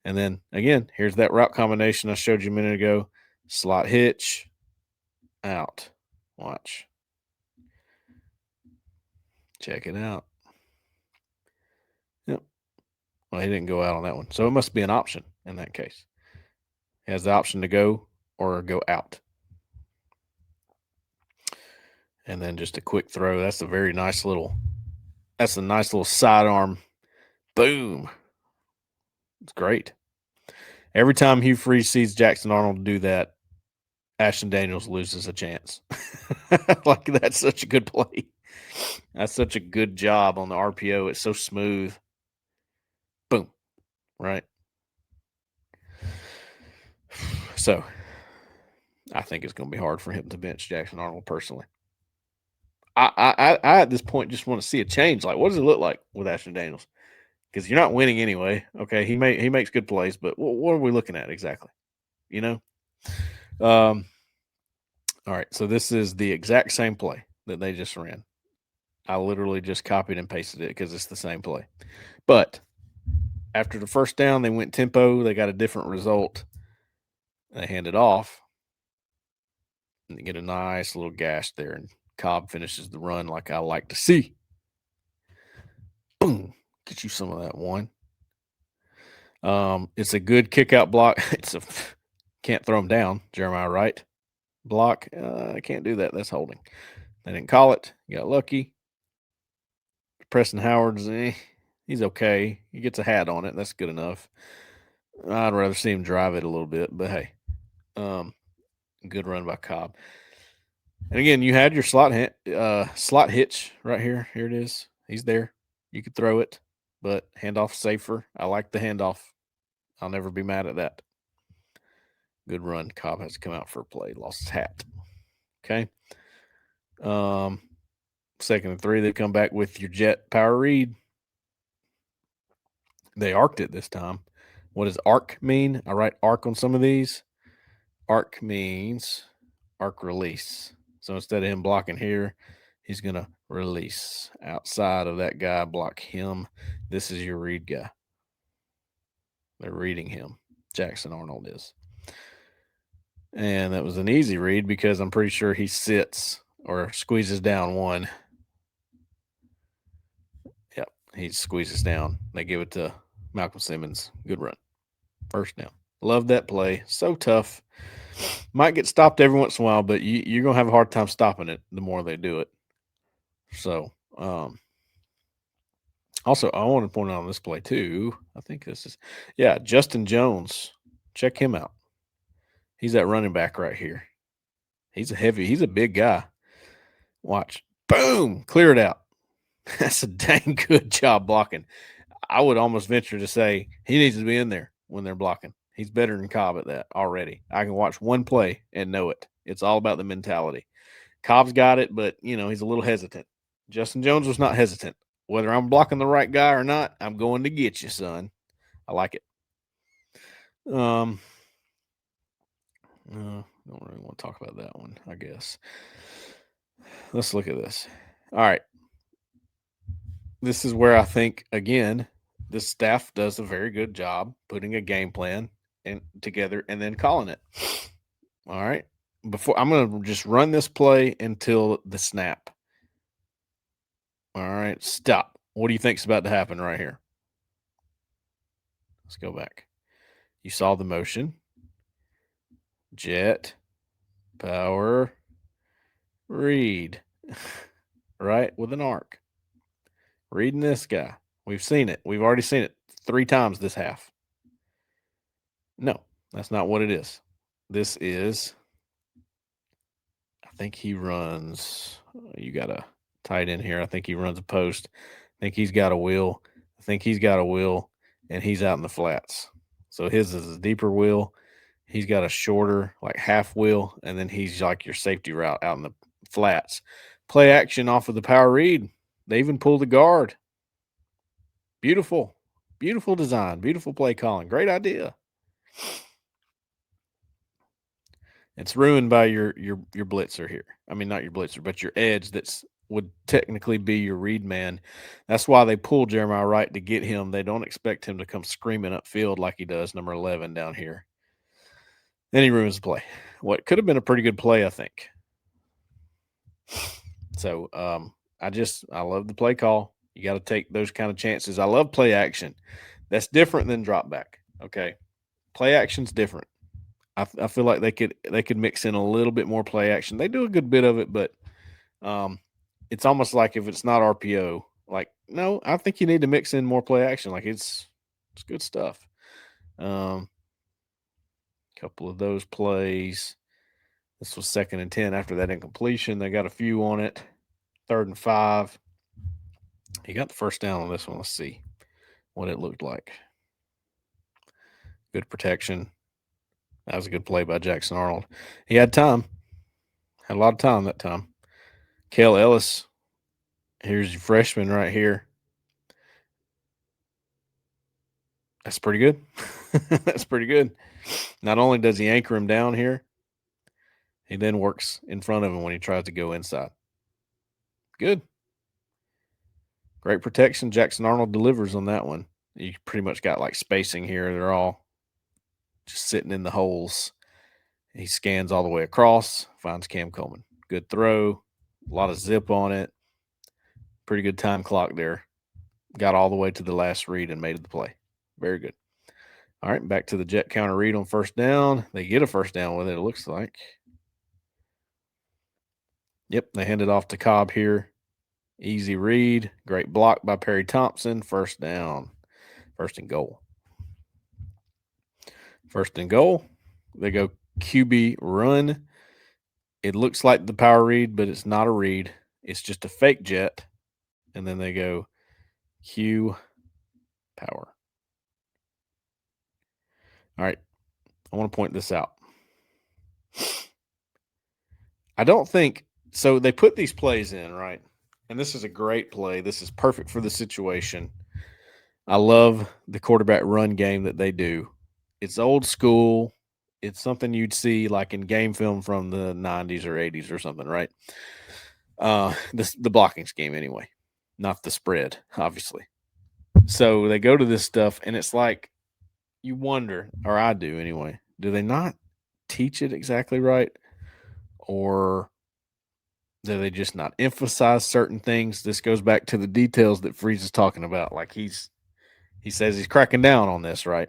And then, again, here's that route combination I showed you a minute ago. Slot hitch, out. Watch. Check it out. Yep. Well, he didn't go out on that one. So it must be an option in that case. He has the option to go or go out. And then just a quick throw. That's a nice little sidearm. Boom. It's great. Every time Hugh Freeze sees Jackson Arnold do that, Ashton Daniels loses a chance. Like, that's such a good play. That's such a good job on the RPO. It's so smooth. Boom. Right. So I think it's going to be hard for him to bench Jackson Arnold personally. I at this point just want to see a change. Like, what does it look like with Ashton Daniels? Because you're not winning anyway. Okay, he makes good plays, but what are we looking at exactly? You know? All right, so this is the exact same play that they just ran. I literally just copied and pasted it because it's the same play. But after the first down, they went tempo. They got a different result. They hand it off. And they get a nice little gash there, and Cobb finishes the run like I like to see. Boom. Get you some of that one. It's a good kick out block. Can't throw him down, Jeremiah Wright. Block. I can't do that. That's holding. They didn't call it. You got lucky. Preston Howard's, he's okay. He gets a hat on it. That's good enough. I'd rather see him drive it a little bit, but hey, good run by Cobb. And again, you had your slot hitch right here. Here it is. He's there. You could throw it, but handoff safer. I like the handoff. I'll never be mad at that. Good run. Cobb has to come out for a play. Lost his hat. Okay. 2nd and 3, they come back with your jet power read. They arced it this time. What does arc mean? I write arc on some of these. Arc means arc release. So instead of him blocking here, he's going to release outside of that guy, block him. This is your read guy. They're reading him. Jackson Arnold is. And that was an easy read because I'm pretty sure he sits or squeezes down one. Yep, he squeezes down. They give it to Malcolm Simmons. Good run. First down. Love that play. So tough. Might get stopped every once in a while, but you're going to have a hard time stopping it the more they do it. So, also, I want to point out on this play too. I think this is, Justin Jones. Check him out. He's that running back right here. He's a big guy. Watch. Boom. Clear it out. That's a dang good job blocking. I would almost venture to say he needs to be in there when they're blocking. He's better than Cobb at that already. I can watch one play and know it. It's all about the mentality. Cobb's got it, but, he's a little hesitant. Justin Jones was not hesitant. Whether I'm blocking the right guy or not, I'm going to get you, son. I like it. Don't really want to talk about that one, I guess. Let's look at this. All right. This is where I think, again, the staff does a very good job putting a game plan together and then calling it. All right. I'm going to just run this play until the snap. All right. Stop. What do you think's about to happen right here? Let's go back. You saw the motion. Jet, power, read. Right? With an arc. Reading this guy. We've seen it. We've already seen it 3 times this half. No, that's not what it is. This is, I think he runs, you got a tight end here. I think he runs a post. I think he's got a wheel. And he's out in the flats. So his is a deeper wheel. He's got a shorter, like half wheel, and then he's like your safety route out in the flats. Play action off of the power read. They even pulled the guard. Beautiful, beautiful design, beautiful play calling. Great idea. It's ruined by your blitzer here. I mean, not your blitzer, but your edge that's would technically be your read man. That's why they pull Jeremiah Wright to get him. They don't expect him to come screaming upfield like he does, number 11 down here. Then he ruins the play. What could have been a pretty good play, I think. So I love the play call. You got to take those kind of chances. I love play action. That's different than drop back. Okay, play action's different. I feel like they could mix in a little bit more play action. They do a good bit of it, but it's almost like if it's not RPO, like no, I think you need to mix in more play action. Like it's good stuff. Couple of those plays. This was 2nd and 10 after that incompletion. They got a few on it. 3rd and 5. He got the first down on this one. Let's see what it looked like. Good protection. That was a good play by Jackson Arnold. He had time. Had a lot of time that time. Kale Ellis. Here's your freshman right here. That's pretty good. That's pretty good. Not only does he anchor him down here, he then works in front of him when he tries to go inside. Good. Great protection. Jackson Arnold delivers on that one. You pretty much got like spacing here. They're all just sitting in the holes. He scans all the way across, finds Cam Coleman. Good throw. A lot of zip on it. Pretty good time clock there. Got all the way to the last read and made the play. Very good. All right, back to the jet counter read on first down. They get a first down with it, it looks like. Yep, they hand it off to Cobb here. Easy read. Great block by Perry Thompson. First down. 1st and goal. 1st and goal. They go QB run. It looks like the power read, but it's not a read. It's just a fake jet. And then they go Q power. All right. I want to point this out. I don't think so. They put these plays in, right? And this is a great play. This is perfect for the situation. I love the quarterback run game that they do. It's old school. It's something you'd see like in game film from the 90s or 80s or something, right? The blocking scheme anyway, not the spread, obviously. So they go to this stuff, and it's like you wonder, or I do anyway, do they not teach it exactly right? Or do they just not emphasize certain things? This goes back to the details that Freeze is talking about. Like he says he's cracking down on this, right?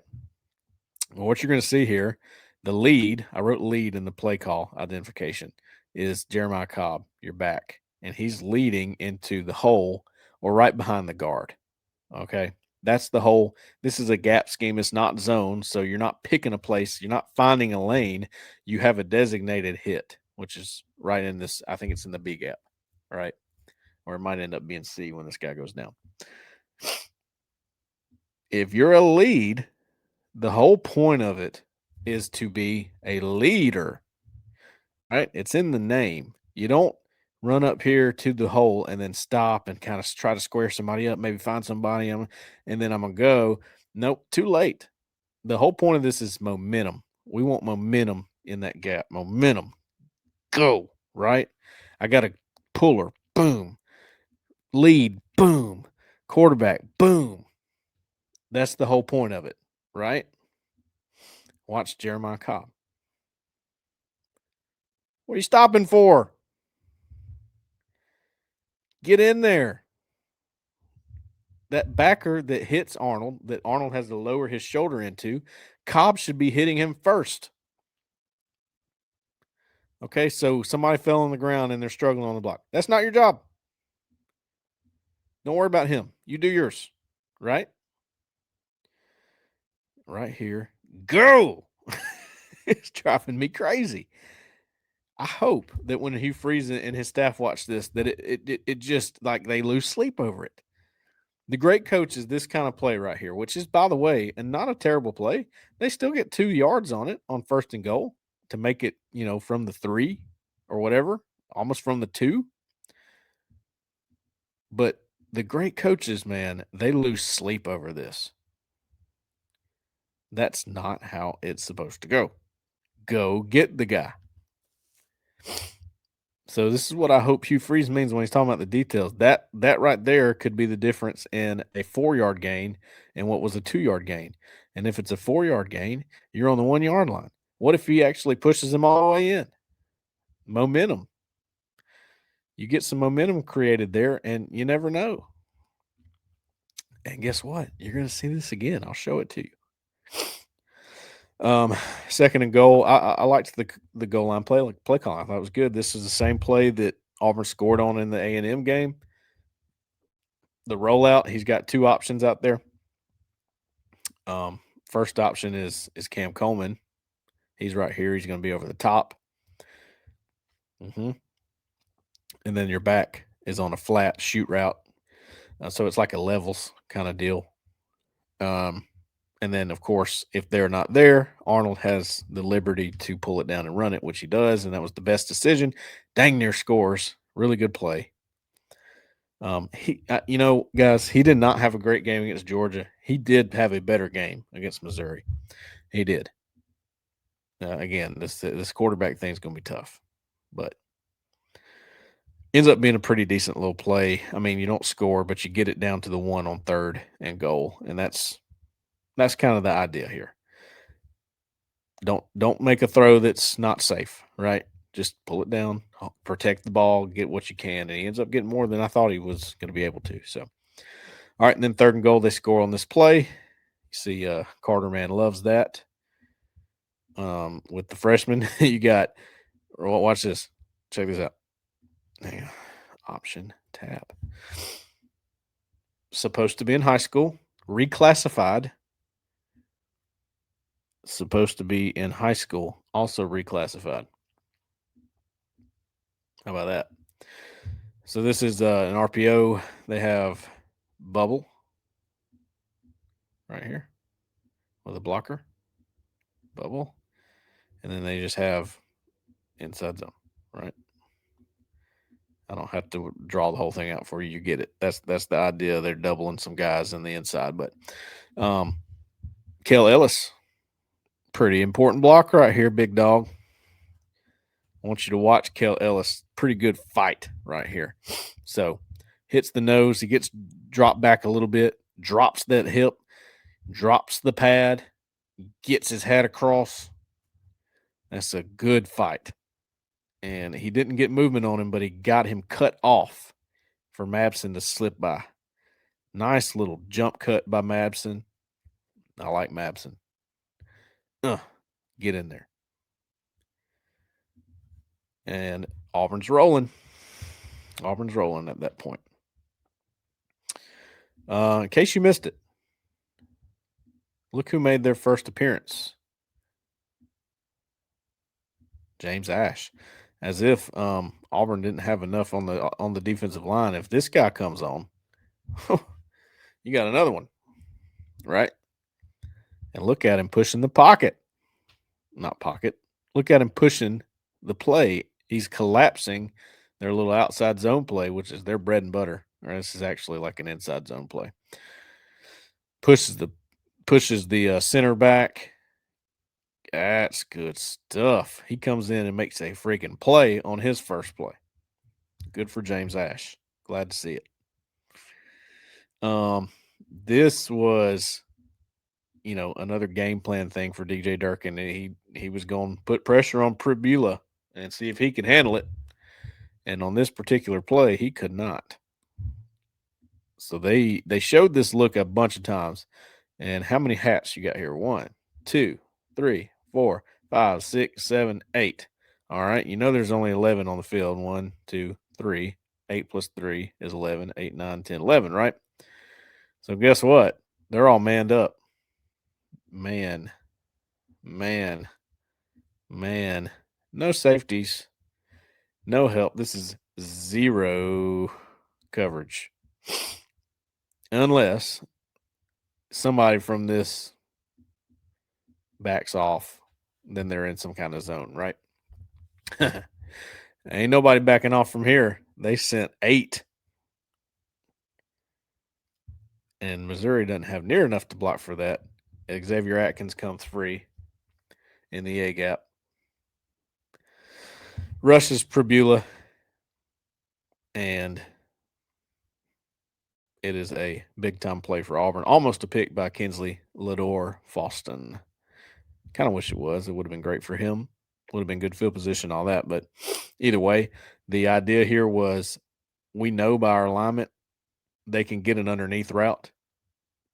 Well, what you're going to see here, the lead, I wrote lead in the play call identification, is Jeremiah Cobb, your back. And he's leading into the hole or right behind the guard. Okay. That's the whole. This is a gap scheme. It's not zone. So you're not picking a place. You're not finding a lane. You have a designated hit, which is right in this. I think it's in the B gap, right? Or it might end up being C when this guy goes down. If you're a lead, the whole point of it is to be a leader, right? It's in the name. You don't run up here to the hole and then stop and kind of try to square somebody up, maybe find somebody, and then I'm going to go. Nope, too late. The whole point of this is momentum. We want momentum in that gap. Momentum. Go, right? I got a puller. Boom. Lead. Boom. Quarterback. Boom. That's the whole point of it, right? Watch Jeremiah Cobb. What are you stopping for? Get in there. That backer that hits Arnold, that Arnold has to lower his shoulder into, Cobb should be hitting him first. Okay, so somebody fell on the ground and they're struggling on the block. That's not your job. Don't worry about him. You do yours, right? Right here. Go. It's driving me crazy. I hope that when Hugh Freeze and his staff watch this, that it just like they lose sleep over it. The great coach is this kind of play right here, which is, by the way, and not a terrible play. They still get 2 yards on it on 1st and goal to make it, from the 3 or whatever, almost from the 2. But the great coaches, man, they lose sleep over this. That's not how it's supposed to go. Go get the guy. So this is what I hope Hugh Freeze means when he's talking about the details. That right there could be the difference in a 4-yard gain and what was a 2-yard gain. And if it's a 4-yard gain, you're on the 1-yard line. What if he actually pushes him all the way in? Momentum. You get some momentum created there, and you never know. And guess what? You're going to see this again. I'll show it to you. Second and goal. I liked the goal line play call. I thought it was good. This is the same play that Auburn scored on in the A&M game. The rollout. He's got two options out there. First option is Cam Coleman. He's right here. He's going to be over the top. And then your back is on a flat shoot route. So it's like a levels kind of deal. And then, of course, if they're not there, Arnold has the liberty to pull it down and run it, which he does. And that was the best decision. Dang near scores. Really good play. Guys, he did not have a great game against Georgia. He did have a better game against Missouri. He did. Again, this quarterback thing is going to be tough, but ends up being a pretty decent little play. I mean, you don't score, but you get it down to the 1 on 3rd and goal, and that's kind of the idea here. Don't make a throw that's not safe, right? Just pull it down, protect the ball, get what you can, and he ends up getting more than I thought he was going to be able to. So, all right, and then 3rd and goal, they score on this play. You see, Carter, man, loves that. With the freshman, you got. Watch this. Check this out. Option tab. Supposed to be in high school, reclassified. Supposed to be in high school, also reclassified. How about that? So this is an RPO. They have bubble right here with a blocker, bubble, and then they just have inside zone, right? I don't have to draw the whole thing out for you. You get it. That's the idea. They're doubling some guys in the inside, but Kel Ellis, pretty important block right here, big dog. I want you to watch Kel Ellis. Pretty good fight right here. So hits the nose. He gets dropped back a little bit, drops that hip, drops the pad, gets his head across. That's a good fight. And he didn't get movement on him, but he got him cut off for Mabson to slip by. Nice little jump cut by Mabson. I like Mabson. Get in there. And Auburn's rolling. Auburn's rolling at that point. In case you missed it, look who made their first appearance. James Ash. As if Auburn didn't have enough on the defensive line. If this guy comes on, you got another one, right? And look at him pushing the pocket. Not pocket. Look at him pushing the play. He's collapsing their little outside zone play, which is their bread and butter. Or this is actually like an inside zone play. Pushes the center back. That's good stuff. He comes in and makes a freaking play on his first play. Good for James Ash. Glad to see it. This was, another game plan thing for DJ Durkin. He was going to put pressure on Pribula and see if he could handle it. And on this particular play, he could not. So they showed this look a bunch of times. And how many hats you got here? 1, 2, 3, 4, 5, 6, 7, 8. All right. There's only 11 on the field. 1, 2, 3. 8 plus 3 is 11. 8, 9, 10, 11, right? So guess what? They're all manned up. Man. No safeties. No help. This is zero coverage. Unless somebody from this backs off, then they're in some kind of zone, right? Ain't nobody backing off from here. They sent 8. and Missouri doesn't have near enough to block for that. Xavier Atkins comes free in the A gap. Rushes Prabula, and it is a big time play for Auburn. Almost a pick by Kinsley Lador Faustin. Kind of wish it was. It would have been great for him. Would have been good field position, all that. But either way, the idea here was we know by our alignment they can get an underneath route,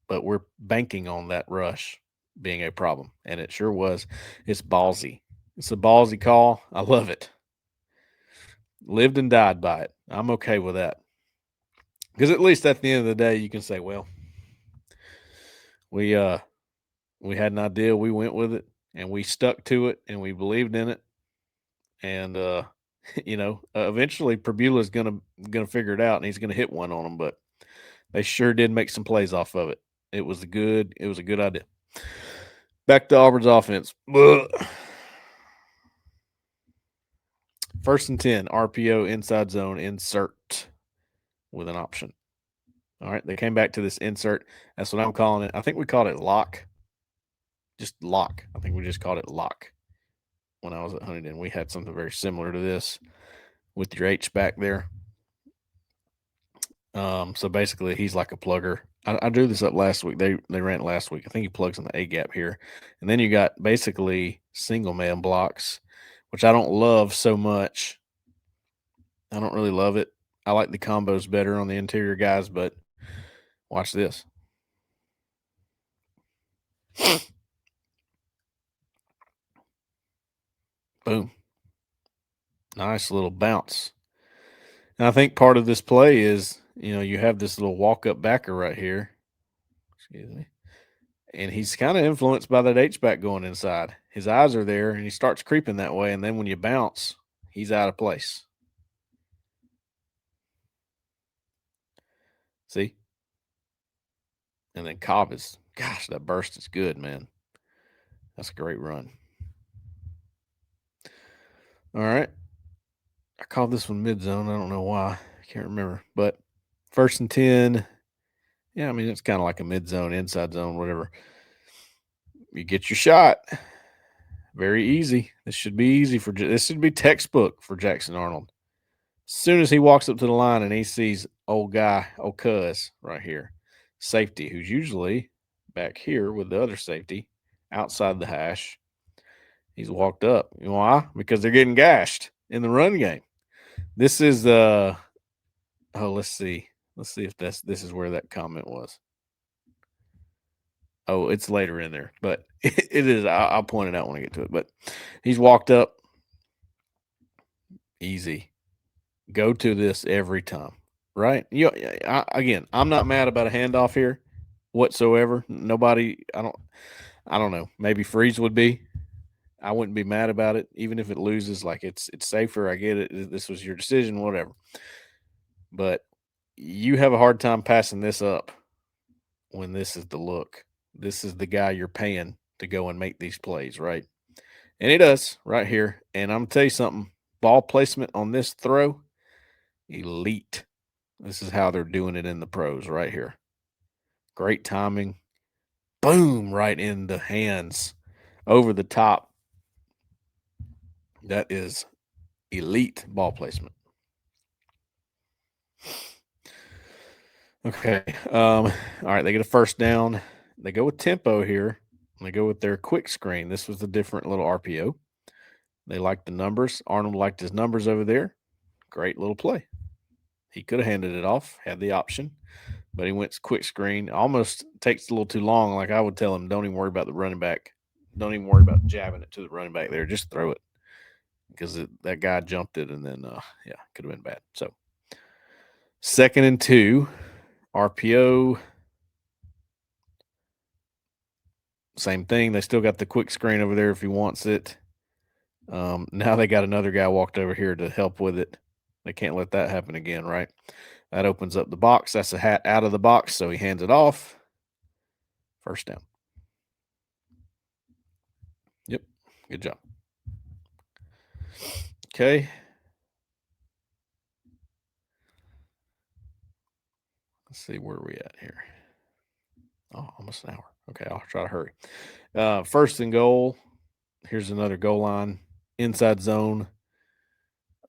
but we're banking on that rush being a problem. And it sure was. It's ballsy. It's a ballsy call. I love it. Lived and died by it. I'm okay with that. Because at least at the end of the day, you can say, well, we had an idea, we went with it, and we stuck to it, and we believed in it, and eventually Prabula's gonna figure it out, and he's gonna hit one on them. But they sure did make some plays off of it. It was a good idea. Back to Auburn's offense. First and 10, RPO inside zone insert with an option. All right, they came back to this insert. That's what I'm calling it. I think we called it lock. Just lock. I think we just called it lock when I was at Huntington. We had something very similar to this with your H back there. So basically, he's like a plugger. I drew this up last week. They ran it last week. I think he plugs in the A gap here, and then you got basically single man blocks, which I don't love so much. I don't really love it. I like the combos better on the interior guys, but watch this. Boom. Nice little bounce. And I think part of this play is, you have this little walk-up backer right here. Excuse me. And he's kind of influenced by that H-back going inside. His eyes are there, and he starts creeping that way. And then when you bounce, he's out of place. See? And then Cobb is, gosh, that burst is good, man. That's a great run. All right. I called this one mid-zone. I don't know why. I can't remember. But first and 10, yeah, I mean, it's kind of like a mid-zone, inside zone, whatever. You get your shot. Very easy. This should be easy this should be textbook for Jackson Arnold. As soon as he walks up to the line and he sees old cuz right here, safety, who's usually back here with the other safety outside the hash, he's walked up. You know why? Because they're getting gashed in the run game. This is let's see. Let's see if this is where that comment was. Oh, it's later in there, but it is. I'll point it out when I get to it. But he's walked up. Easy. Go to this every time, right? Again, I'm not mad about a handoff here whatsoever. Nobody. I don't know. Maybe Freeze would be. I wouldn't be mad about it, even if it loses. Like it's safer. I get it. This was your decision, whatever. But you have a hard time passing this up when this is the look. This is the guy you're paying to go and make these plays, right? And he does right here. And I'm going to tell you something. Ball placement on this throw, elite. This is how they're doing it in the pros right here. Great timing. Boom, right in the hands over the top. That is elite ball placement. Okay. All right. They get a first down. They go with tempo here. They go with their quick screen. This was a different little RPO. They liked the numbers. Arnold liked his numbers over there. Great little play. He could have handed it off, had the option, but he went quick screen. Almost takes a little too long. Like I would tell him, don't even worry about the running back. Don't even worry about jabbing it to the running back there. Just throw it because that guy jumped it, and then, could have been bad. So, 2nd and 2, RPO. Same thing. They still got the quick screen over there if he wants it. Now they got another guy walked over here to help with it. They can't let that happen again, right? That opens up the box. That's a hat out of the box, so he hands it off. First down. Yep. Good job. Okay. Let's see where we at here. Oh, almost an hour. Okay, I'll try to hurry. First and goal. Here's another goal line, inside zone.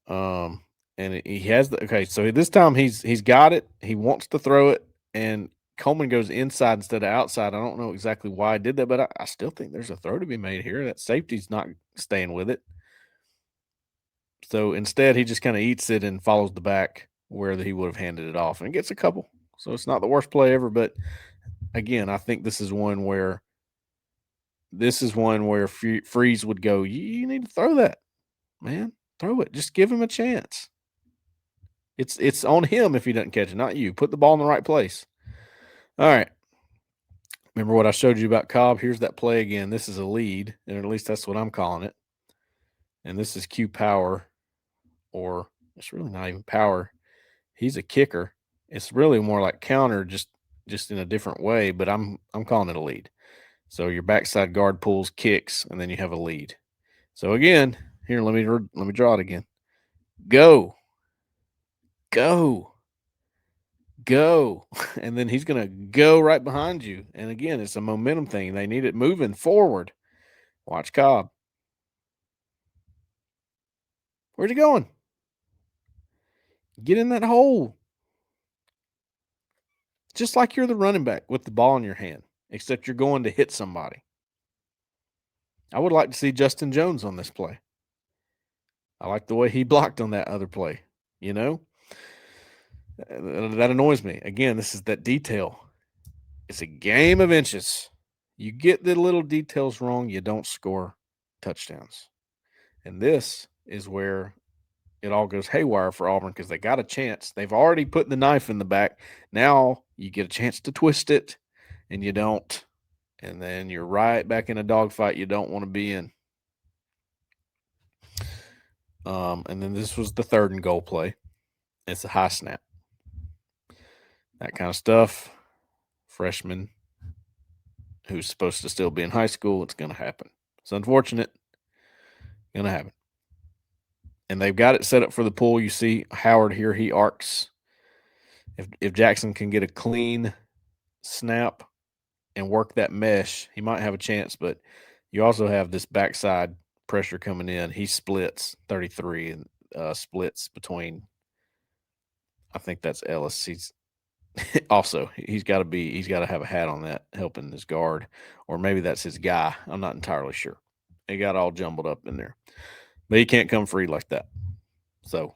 Um, and he has the okay. So this time he's got it. He wants to throw it, and Coleman goes inside instead of outside. I don't know exactly why I did that, but I still think there's a throw to be made here. That safety's not staying with it. So instead, he just kind of eats it and follows the back where he would have handed it off, and gets a couple. So it's not the worst play ever, but again, I think this is one where Freeze would go, you need to throw that, man. Throw it. Just give him a chance. It's on him if he doesn't catch it, not you. Put the ball in the right place. All right. Remember what I showed you about Cobb? Here's that play again. This is a lead, and at least that's what I'm calling it. And this is Q power, or it's really not even power. He's a kicker. It's really more like counter, just in a different way, but I'm calling it a lead. So your backside guard pulls, kicks, and then you have a lead. So again, here let me draw it again. Go, go, go, and then he's gonna go right behind you. And again, it's a momentum thing. They need it moving forward. Watch Cobb. Where's he going? Get in that hole. Just like you're the running back with the ball in your hand, except you're going to hit somebody. I would like to see Justin Jones on this play. I like the way he blocked on that other play. You know, that annoys me. Again, this is that detail. It's a game of inches. You get the little details wrong, you don't score touchdowns. And this is where it all goes haywire for Auburn because they got a chance. They've already put the knife in the back. Now you get a chance to twist it, and you don't. And then you're right back in a dogfight you don't want to be in. And then this was the third and goal play. It's a high snap. That kind of stuff. Freshman who's supposed to still be in high school, it's going to happen. It's unfortunate. Going to happen. And they've got it set up for the pull. You see Howard here, he arcs. If Jackson can get a clean snap and work that mesh, he might have a chance. But you also have this backside pressure coming in. He splits 33 and splits between, I think that's Ellis. He's also he's got to have a hat on that helping his guard, or maybe that's his guy. I'm not entirely sure. It got all jumbled up in there, but he can't come free like that. So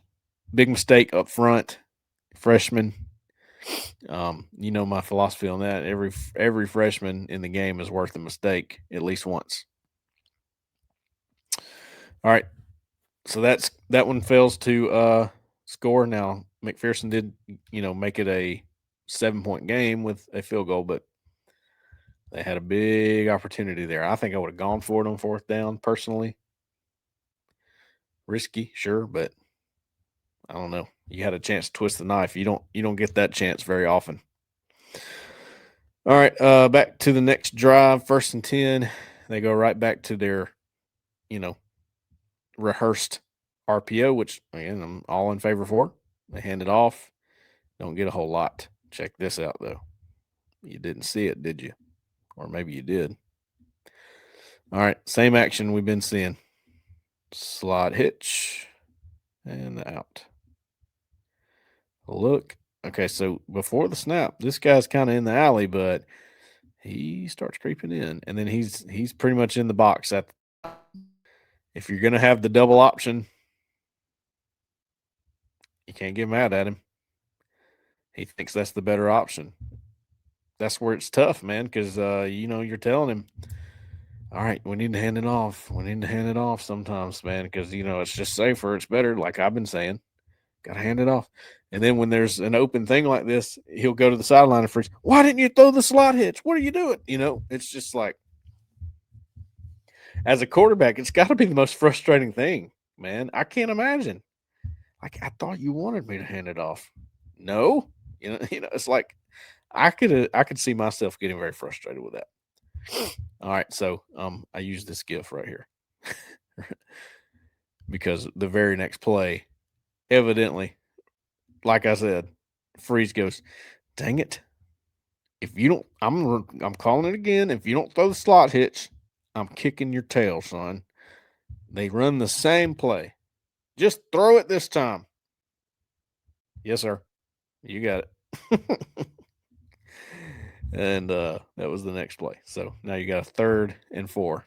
big mistake up front, freshman. You know my philosophy on that. Every freshman in the game is worth a mistake at least once. All right, so that one fails to score. Now McPherson did make it a 7-point game with a field goal, but they had a big opportunity there. I think I would have gone for it on fourth down personally. Risky, sure, but I don't know. You had a chance to twist the knife. You don't get that chance very often. All right, back to the next drive, 1st and 10. They go right back to their, rehearsed RPO, which again I'm all in favor for. They hand it off. Don't get a whole lot. Check this out though. You didn't see it, did you? Or maybe you did. All right, same action we've been seeing. Slot hitch and out. Look. Okay, so before the snap, this guy's kind of in the alley, but he starts creeping in, and then he's pretty much in the box. If you're going to have the double option, you can't get mad at him. He thinks that's the better option. That's where it's tough, man, because you're telling him, all right, we need to hand it off. We need to hand it off sometimes, man, because it's just safer. It's better, like I've been saying. Got to hand it off. And then when there's an open thing like this, he'll go to the sideline and freeze. Why didn't you throw the slot hitch? What are you doing? It's just like, as a quarterback, it's got to be the most frustrating thing, man. I can't imagine. Like, I thought you wanted me to hand it off. No, it's like I could see myself getting very frustrated with that. All right, so I use this GIF right here because the very next play, evidently, like I said, Freeze goes, dang it. If you don't, I'm calling it again. If you don't throw the slot hitch, I'm kicking your tail, son. They run the same play. Just throw it this time. Yes, sir. You got it. And that was the next play. So now you got a 3rd and 4.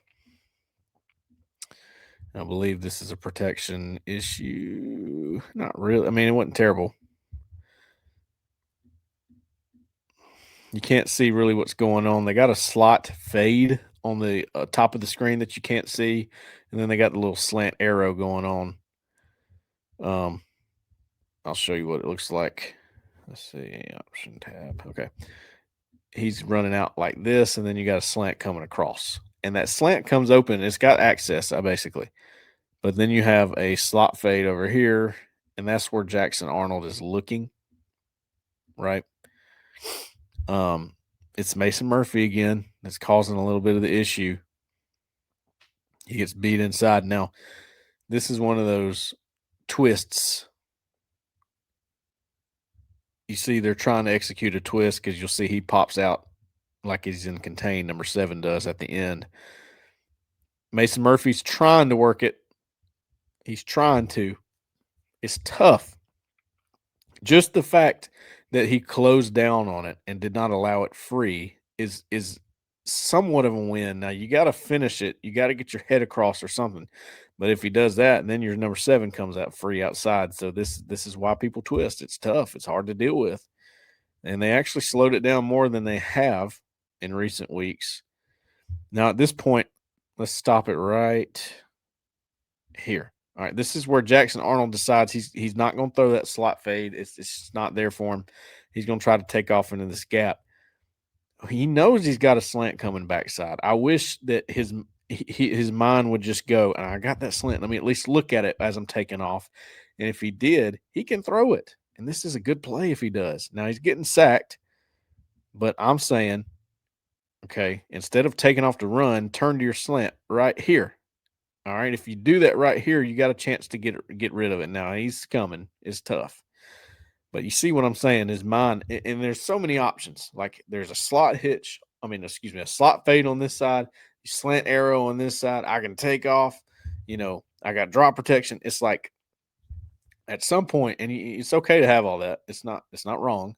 I believe this is a protection issue. Not really. I mean, it wasn't terrible. You can't see really what's going on. They got a slot fade on the top of the screen that you can't see, and then they got the little slant arrow going on. I'll show you what it looks like. Let's see, option tab. Okay, he's running out like this, and then you got a slant coming across, and that slant comes open. It's got access, basically, but then you have a slot fade over here, and that's where Jackson Arnold is looking, right? It's Mason Murphy again that's causing a little bit of the issue. He gets beat inside. Now, this is one of those twists. You see, they're trying to execute a twist because you'll see he pops out like he's in contain. Number 7 does at the end. Mason Murphy's trying to work it. He's trying to. It's tough. Just the fact that he closed down on it and did not allow it free is somewhat of a win. Now you got to finish it. You got to get your head across or something. But if he does that, then your number 7 comes out free outside. So this is why people twist. It's tough. It's hard to deal with. And they actually slowed it down more than they have in recent weeks. Now at this point, let's stop it right here. All right, this is where Jackson Arnold decides he's not going to throw that slot fade. It's just not there for him. He's going to try to take off into this gap. He knows he's got a slant coming backside. I wish that his mind would just go, and I got that slant. Let me at least look at it as I'm taking off. And if he did, he can throw it. And this is a good play if he does. Now he's getting sacked, but I'm saying, okay, instead of taking off to run, turn to your slant right here. All right, if you do that right here, you got a chance to get rid of it. Now he's coming. It's tough. But you see what I'm saying? His mind, and there's so many options. Like there's a slot hitch. A slot fade on this side, slant arrow on this side. I can take off. I got drop protection. It's like at some point, and it's okay to have all that. It's not wrong.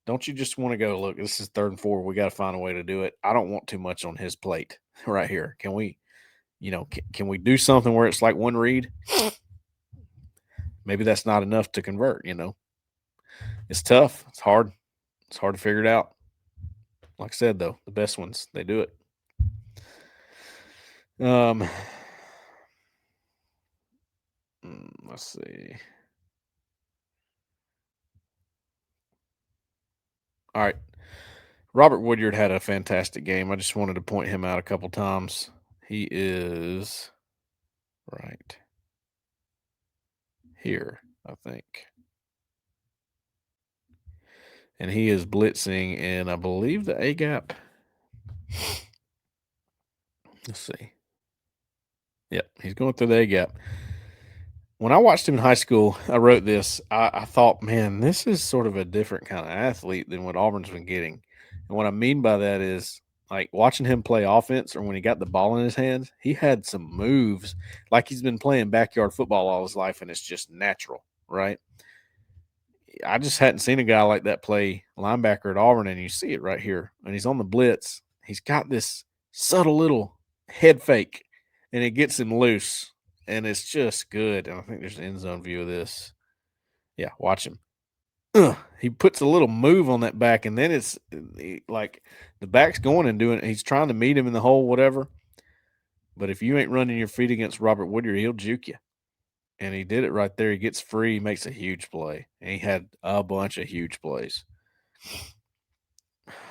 Don't you just want to go, look, this is 3rd and 4. We got to find a way to do it. I don't want too much on his plate right here. Can we, can we do something where it's like one read? Maybe that's not enough to convert, It's tough. It's hard. It's hard to figure it out. Like I said, though, the best ones, they do it. Let's see. All right. Robert Woodyard had a fantastic game. I just wanted to point him out a couple times. He is right here, I think. And he is blitzing in, I believe, the A gap. Let's see. Yep, he's going through the A gap. When I watched him in high school, I wrote this. I thought, man, this is sort of a different kind of athlete than what Auburn's been getting. And what I mean by that is, like, watching him play offense or when he got the ball in his hands, he had some moves like he's been playing backyard football all his life, and it's just natural, right? I just hadn't seen a guy like that play linebacker at Auburn, and you see it right here. And he's on the blitz. He's got this subtle little head fake, and it gets him loose, and it's just good. And I think there's an end zone view of this. Yeah, watch him. He puts a little move on that back, and then it's like the back's going and doing it. He's trying to meet him in the hole, whatever. But if you ain't running your feet against Robert Woodyard, he'll juke you. And he did it right there. He gets free, makes a huge play. And he had a bunch of huge plays.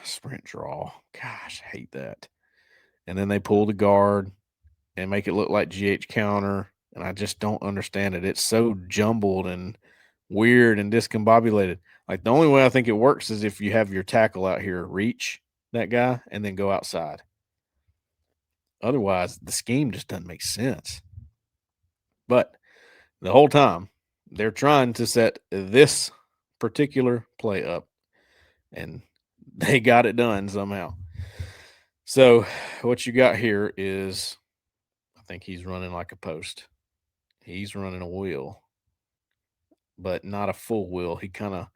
Sprint draw. Gosh, I hate that. And then they pull the guard and make it look like GH counter. And I just don't understand it. It's so jumbled and weird and discombobulated. Like the only way I think it works is if you have your tackle out here reach that guy and then go outside. Otherwise, the scheme just doesn't make sense. But the whole time, they're trying to set this particular play up, and they got it done somehow. So what you got here is, I think he's running like a post. He's running a wheel, but not a full wheel. He kind of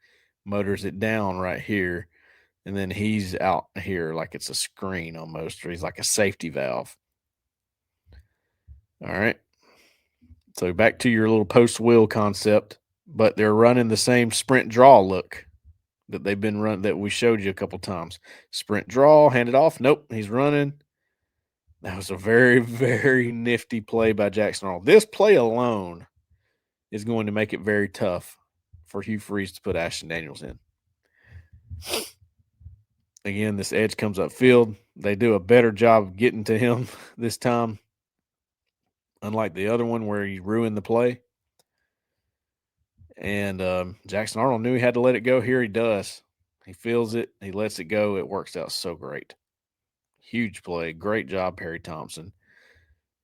motors it down right here, and then he's out here like it's a screen almost, or he's like a safety valve. All right. So back to your little post wheel concept, but they're running the same sprint draw look that they've been running, that we showed you a couple times. Sprint draw, hand it off. Nope, he's running. That was a very, very nifty play by Jackson Arnold. This play alone is going to make it very tough for Hugh Freeze to put Ashton Daniels in. Again, this edge comes upfield. They do a better job of getting to him this time, unlike the other one where he ruined the play. And Jackson Arnold knew he had to let it go. Here he does. He feels it. He lets it go. It works out so great. Huge play. Great job, Harry Thompson.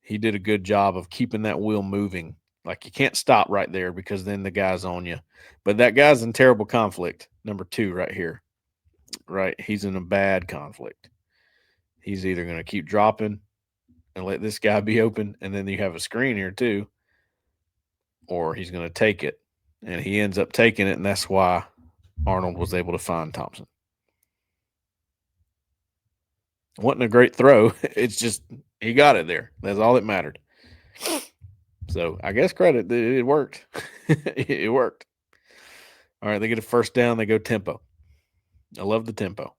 He did a good job of keeping that wheel moving. Like, you can't stop right there because then the guy's on you. But that guy's in terrible conflict. Number 2 right here. Right? He's in a bad conflict. He's either going to keep dropping and let this guy be open, and then you have a screen here too, or he's going to take it. And he ends up taking it, and that's why Arnold was able to find Thompson. Wasn't a great throw. It's just he got it there. That's all that mattered. So I guess credit. It worked. It worked. All right, they get a first down. They go tempo. I love the tempo.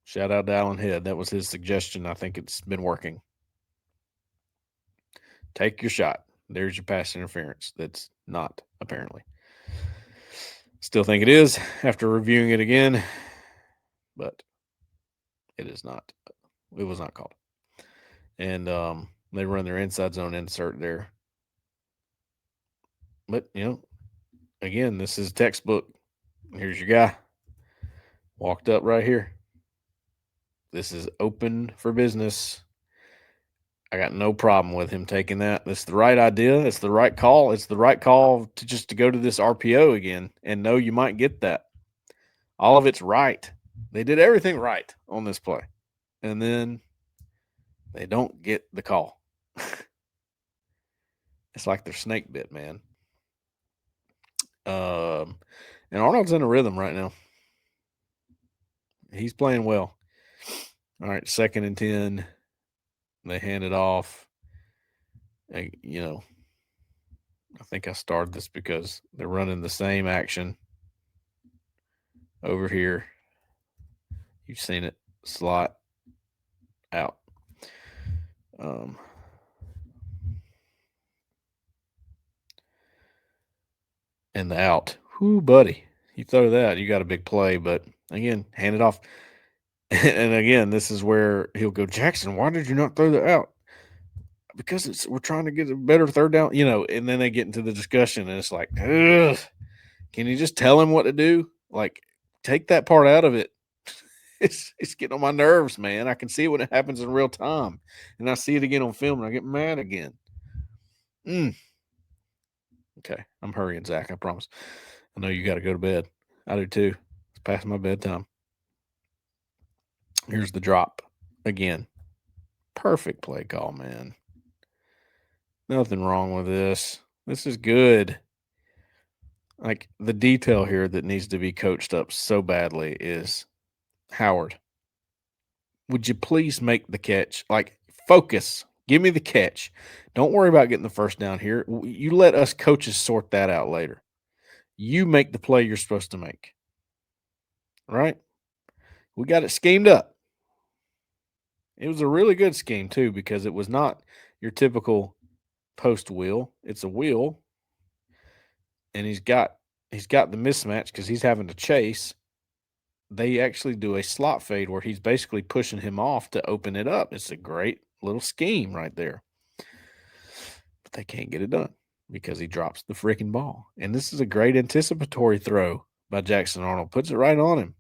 Shout out to Alan Head. That was his suggestion. I think it's been working. Take your shot. There's your pass interference. That's not, apparently. Still think it is after reviewing it again, but it is not. It was not called. And they run their inside zone insert there. But, again, this is textbook. Here's your guy. Walked up right here. This is open for business. I got no problem with him taking that. It's the right idea. It's the right call. It's the right call to go to this RPO again and know you might get that. All of it's right. They did everything right on this play. And then they don't get the call. It's like they're snake bit, man. And Arnold's in a rhythm right now. He's playing well. All right, 2nd and 10. They hand it off. I think I started this because they're running the same action over here. You've seen it. Slot out. And the out. Whoo, buddy. You throw that, you got a big play. But again, hand it off. And again, this is where he'll go, Jackson, why did you not throw that out? Because we're trying to get a better third down, and then they get into the discussion and it's like, ugh, can you just tell him what to do? Like, take that part out of it. It's getting on my nerves, man. I can see it when it happens in real time. And I see it again on film and I get mad again. Okay, I'm hurrying, Zach, I promise. I know you got to go to bed. I do too. It's past my bedtime. Here's the drop again. Perfect play call, man. Nothing wrong with this. This is good. Like, the detail here that needs to be coached up so badly is Howard. Would you please make the catch? Like, focus. Give me the catch. Don't worry about getting the first down here. You let us coaches sort that out later. You make the play you're supposed to make. Right? We got it schemed up. It was a really good scheme, too, because it was not your typical post wheel. It's a wheel, and he's got the mismatch because he's having to chase. They actually do a slot fade where he's basically pushing him off to open it up. It's a great little scheme right there. But they can't get it done because he drops the freaking ball. And this is a great anticipatory throw by Jackson Arnold. Puts it right on him.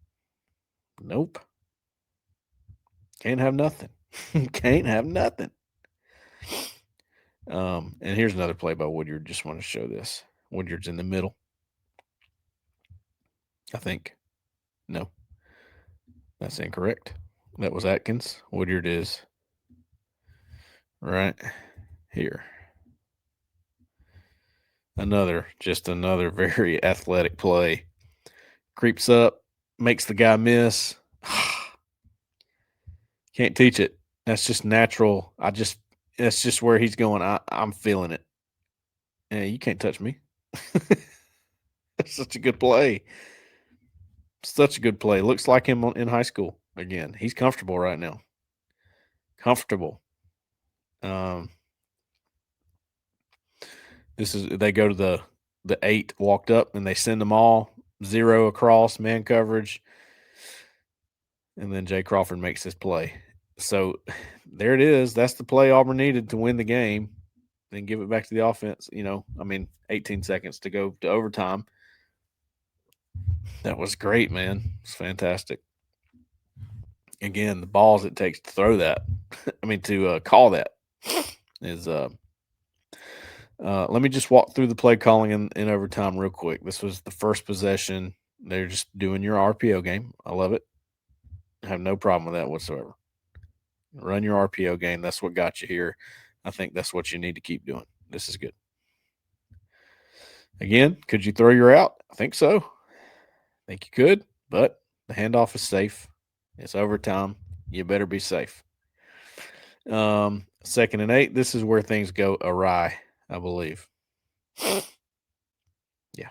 Nope. Can't have nothing. Can't have nothing. And here's another play by Woodyard. Just want to show this. Woodyard's in the middle. I think. No. That's incorrect. That was Atkins. Woodyard is right here. Another very athletic play. Creeps up, makes the guy miss. Can't teach it. That's just natural. That's just where he's going. I'm feeling it. And you can't touch me. That's such a good play. Such a good play. Looks like him in high school again. He's comfortable right now. Comfortable. They go to the 8 walked up and they send them all 0 across man coverage. And then Jay Crawford makes this play. So there it is. That's the play Auburn needed to win the game. Then give it back to the offense. 18 seconds to go to overtime. That was great, man. It's fantastic. Again, the balls it takes to throw that. To call that is. Let me just walk through the play calling in overtime real quick. This was the first possession. They're just doing your RPO game. I love it. I have no problem with that whatsoever. Run your RPO game. That's what got you here. I think that's what you need to keep doing. This is good. Again, could you throw your out? I think so. I think you could, but the handoff is safe. It's overtime. You better be safe. 2nd and 8. This is where things go awry, I believe. Yeah.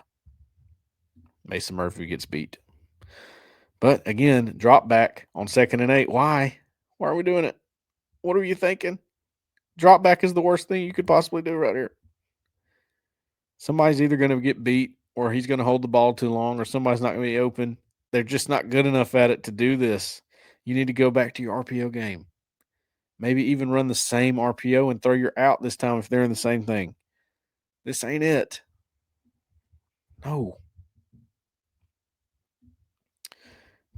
Mason Murphy gets beat. But again, drop back on 2nd and 8. Why? Why are we doing it? What are you thinking? Drop back is the worst thing you could possibly do right here. Somebody's either going to get beat or he's going to hold the ball too long or somebody's not going to be open. They're just not good enough at it to do this. You need to go back to your RPO game. Maybe even run the same RPO and throw your out this time if they're in the same thing. This ain't it. No.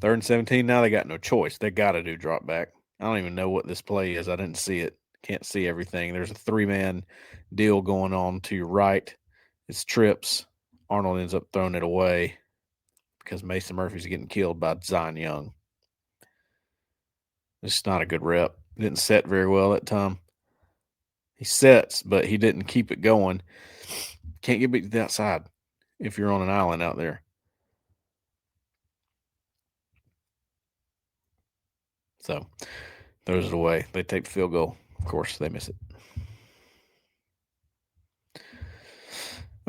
3rd and 17. Now they got no choice. They got to do drop back. I don't even know what this play is. I didn't see it. Can't see everything. There's a 3-man deal going on to your right. It's trips. Arnold ends up throwing it away because Mason Murphy's getting killed by Zion Young. It's not a good rep. He didn't set very well that time. He sets, but he didn't keep it going. Can't get beat to the outside if you're on an island out there. So throws it away. They take the field goal. Of course, they miss it.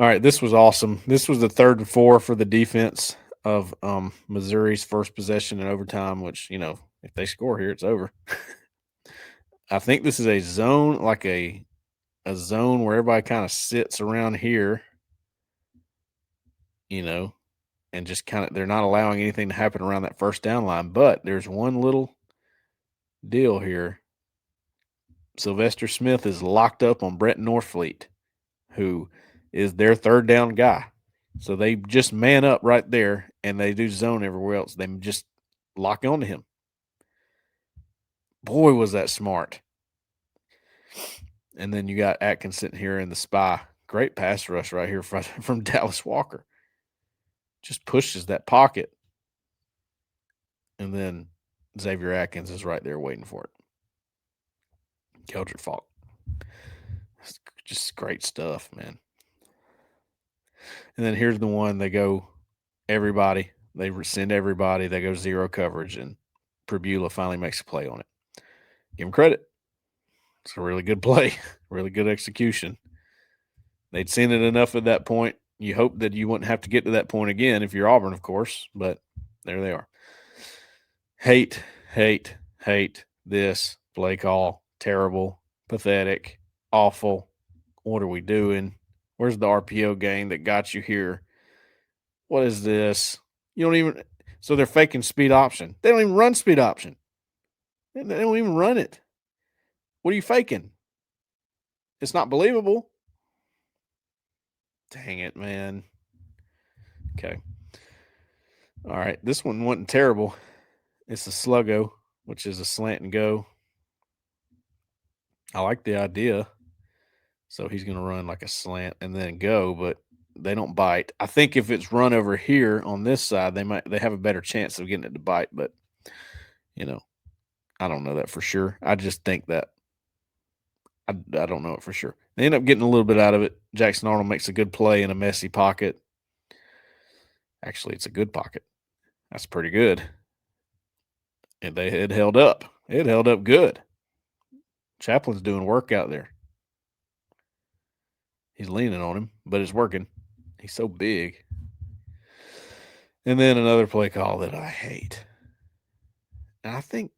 All right, this was awesome. This was the 3rd and 4 for the defense of Missouri's first possession in overtime, which, if they score here, it's over. I think this is a zone, like a zone where everybody kind of sits around here, and just they're not allowing anything to happen around that first down line. But there's one little deal here. Sylvester Smith is locked up on Brett Norfleet, who is their 3rd down guy. So they just man up right there, and they do zone everywhere else. They just lock onto him. Boy, was that smart. And then you got Atkins sitting here in the spy. Great pass rush right here from Dallas Walker. Just pushes that pocket. And then Xavier Atkins is right there waiting for it. Keldrick Falk. Just great stuff, man. And then here's the one. They go everybody. They send everybody. They go 0 coverage, and Perbula finally makes a play on it. Give him credit. It's a really good play. Really good execution. They'd seen it enough at that point. You hope that you wouldn't have to get to that point again if you're Auburn, of course, but there they are. Hate this play call. Terrible, pathetic, awful. What are we doing? Where's the RPO game that got you here? What is this? You don't even – so they're faking speed option. They don't even run speed option. They don't even run it. What are you faking? It's not believable. Dang it, man. Okay. All right. This one wasn't terrible. It's a sluggo, which is a slant and go. I like the idea. So he's going to run like a slant and then go, but they don't bite. I think if it's run over here on this side, they have a better chance of getting it to bite, but I don't know that for sure. I just think that I don't know it for sure. They end up getting a little bit out of it. Jackson Arnold makes a good play in a messy pocket. Actually, it's a good pocket. That's pretty good. And it held up. It held up good. Chaplin's doing work out there. He's leaning on him, but it's working. He's so big. And then another play call that I hate. And I think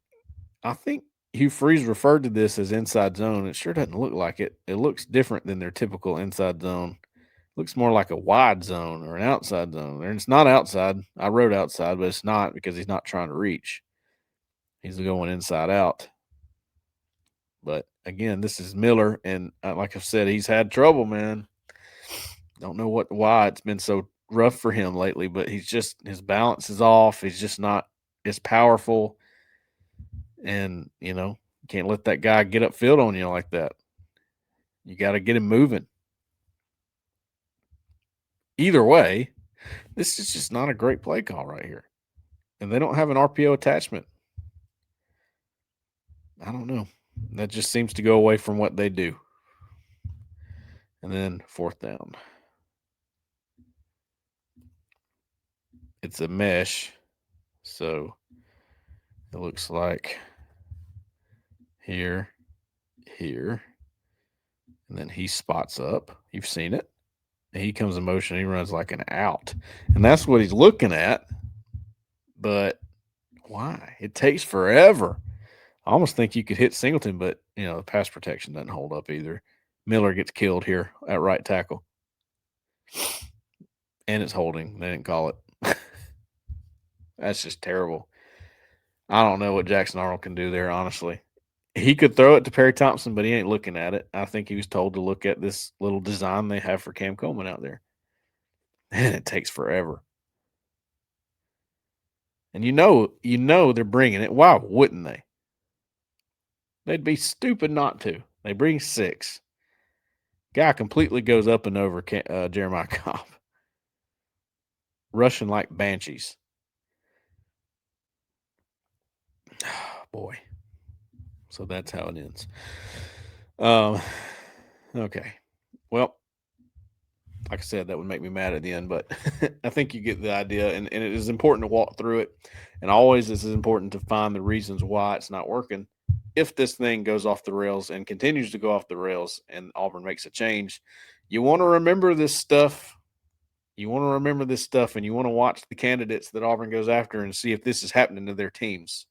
Hugh Freeze referred to this as inside zone. It sure doesn't look like it. It looks different than their typical inside zone. It looks more like a wide zone or an outside zone. And it's not outside. I wrote outside, but it's not because he's not trying to reach. He's going inside out. But again, this is Miller, and like I've said, he's had trouble, man. Don't know why it's been so rough for him lately, but his balance is off. He's just not as powerful, and can't let that guy get upfield on you like that. You got to get him moving. Either way, this is just not a great play call right here, and they don't have an RPO attachment. I don't know. That just seems to go away from what they do. And then 4th down. It's a mesh, so it looks like here, and then he spots up. You've seen it. And he comes in motion. He runs like an out, and that's what he's looking at. But why? It takes forever. I almost think you could hit Singleton, but the pass protection doesn't hold up either. Miller gets killed here at right tackle, and it's holding. They didn't call it. That's just terrible. I don't know what Jackson Arnold can do there, honestly. He could throw it to Perry Thompson, but he ain't looking at it. I think he was told to look at this little design they have for Cam Coleman out there. And it takes forever. And they're bringing it. Why wouldn't they? They'd be stupid not to. They bring 6. Guy completely goes up and over Jeremiah Cobb. Rushing like banshees. Oh, boy. So that's how it ends. Okay. Well, like I said, that would make me mad at the end, but I think you get the idea. And it is important to walk through it. And always this is important to find the reasons why it's not working. If this thing goes off the rails and continues to go off the rails and Auburn makes a change, you want to remember this stuff. You want to remember this stuff, and you want to watch the candidates that Auburn goes after and see if this is happening to their teams,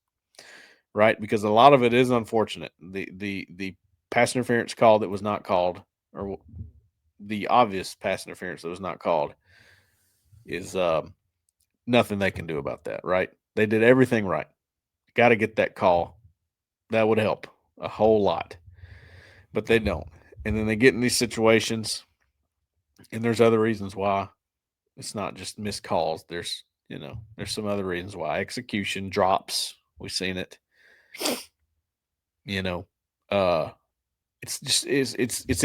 right? Because a lot of it is unfortunate. The pass interference call that was not called, or the obvious pass interference that was not called, is nothing they can do about that, right? They did everything right. Got to get that call. That would help a whole lot, but they don't. And then they get in these situations, and there's other reasons why. It's not just missed calls. There's some other reasons why. Execution drops. We've seen it. It's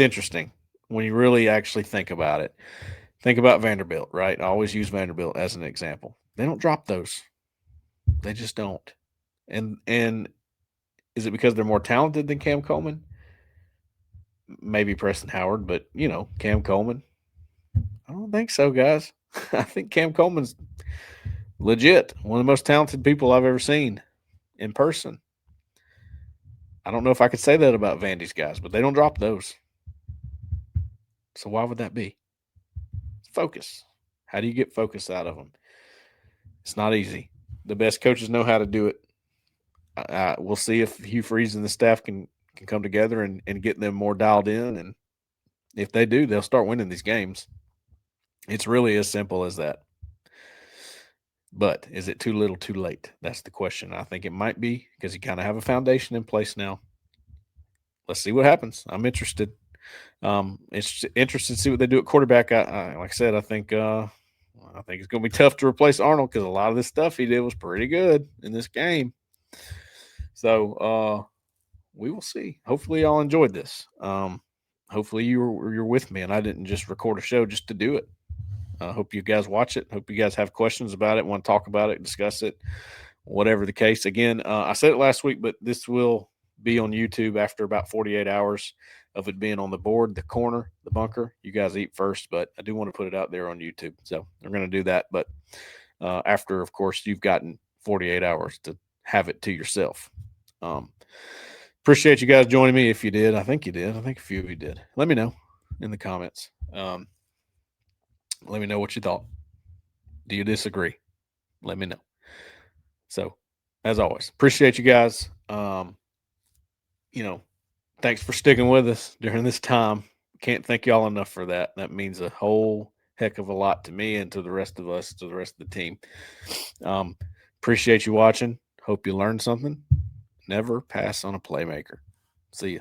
interesting when you really actually think about it. Think about Vanderbilt, right? I always use Vanderbilt as an example. They don't drop those. They just don't. And is it because they're more talented than Cam Coleman? Maybe Preston Howard, but Cam Coleman. I don't think so, guys. I think Cam Coleman's legit one of the most talented people I've ever seen in person. I don't know if I could say that about Vandy's guys, but they don't drop those. So why would that be? Focus. How do you get focus out of them? It's not easy. The best coaches know how to do it. We'll see if Hugh Freeze and the staff can come together and get them more dialed in. And if they do, they'll start winning these games. It's really as simple as that. But is it too little, too late? That's the question. I think it might be because you kind of have a foundation in place now. Let's see what happens. I'm interested. It's interesting to see what they do at quarterback. Like I said, I think it's going to be tough to replace Arnold because a lot of this stuff he did was pretty good in this game. So we will see. Hopefully, y'all enjoyed this. Hopefully, you're with me, and I didn't just record a show just to do it. I hope you guys watch it. Hope you guys have questions about it, want to talk about it, discuss it, whatever the case. Again, I said it last week, but this will be on YouTube after about 48 hours of it being on the board, the corner, the bunker. You guys eat first, but I do want to put it out there on YouTube. So we're going to do that. But after, of course, you've gotten 48 hours to have it to yourself. Appreciate you guys joining me. If you did, I think you did. I think a few of you did. Let me know in the comments. Let me know what you thought. Do you disagree? Let me know. So, as always, appreciate you guys. Thanks for sticking with us during this time. Can't thank y'all enough for that. That means a whole heck of a lot to me and to the rest of us, to the rest of the team. Appreciate you watching. Hope you learned something. Never pass on a playmaker. See ya.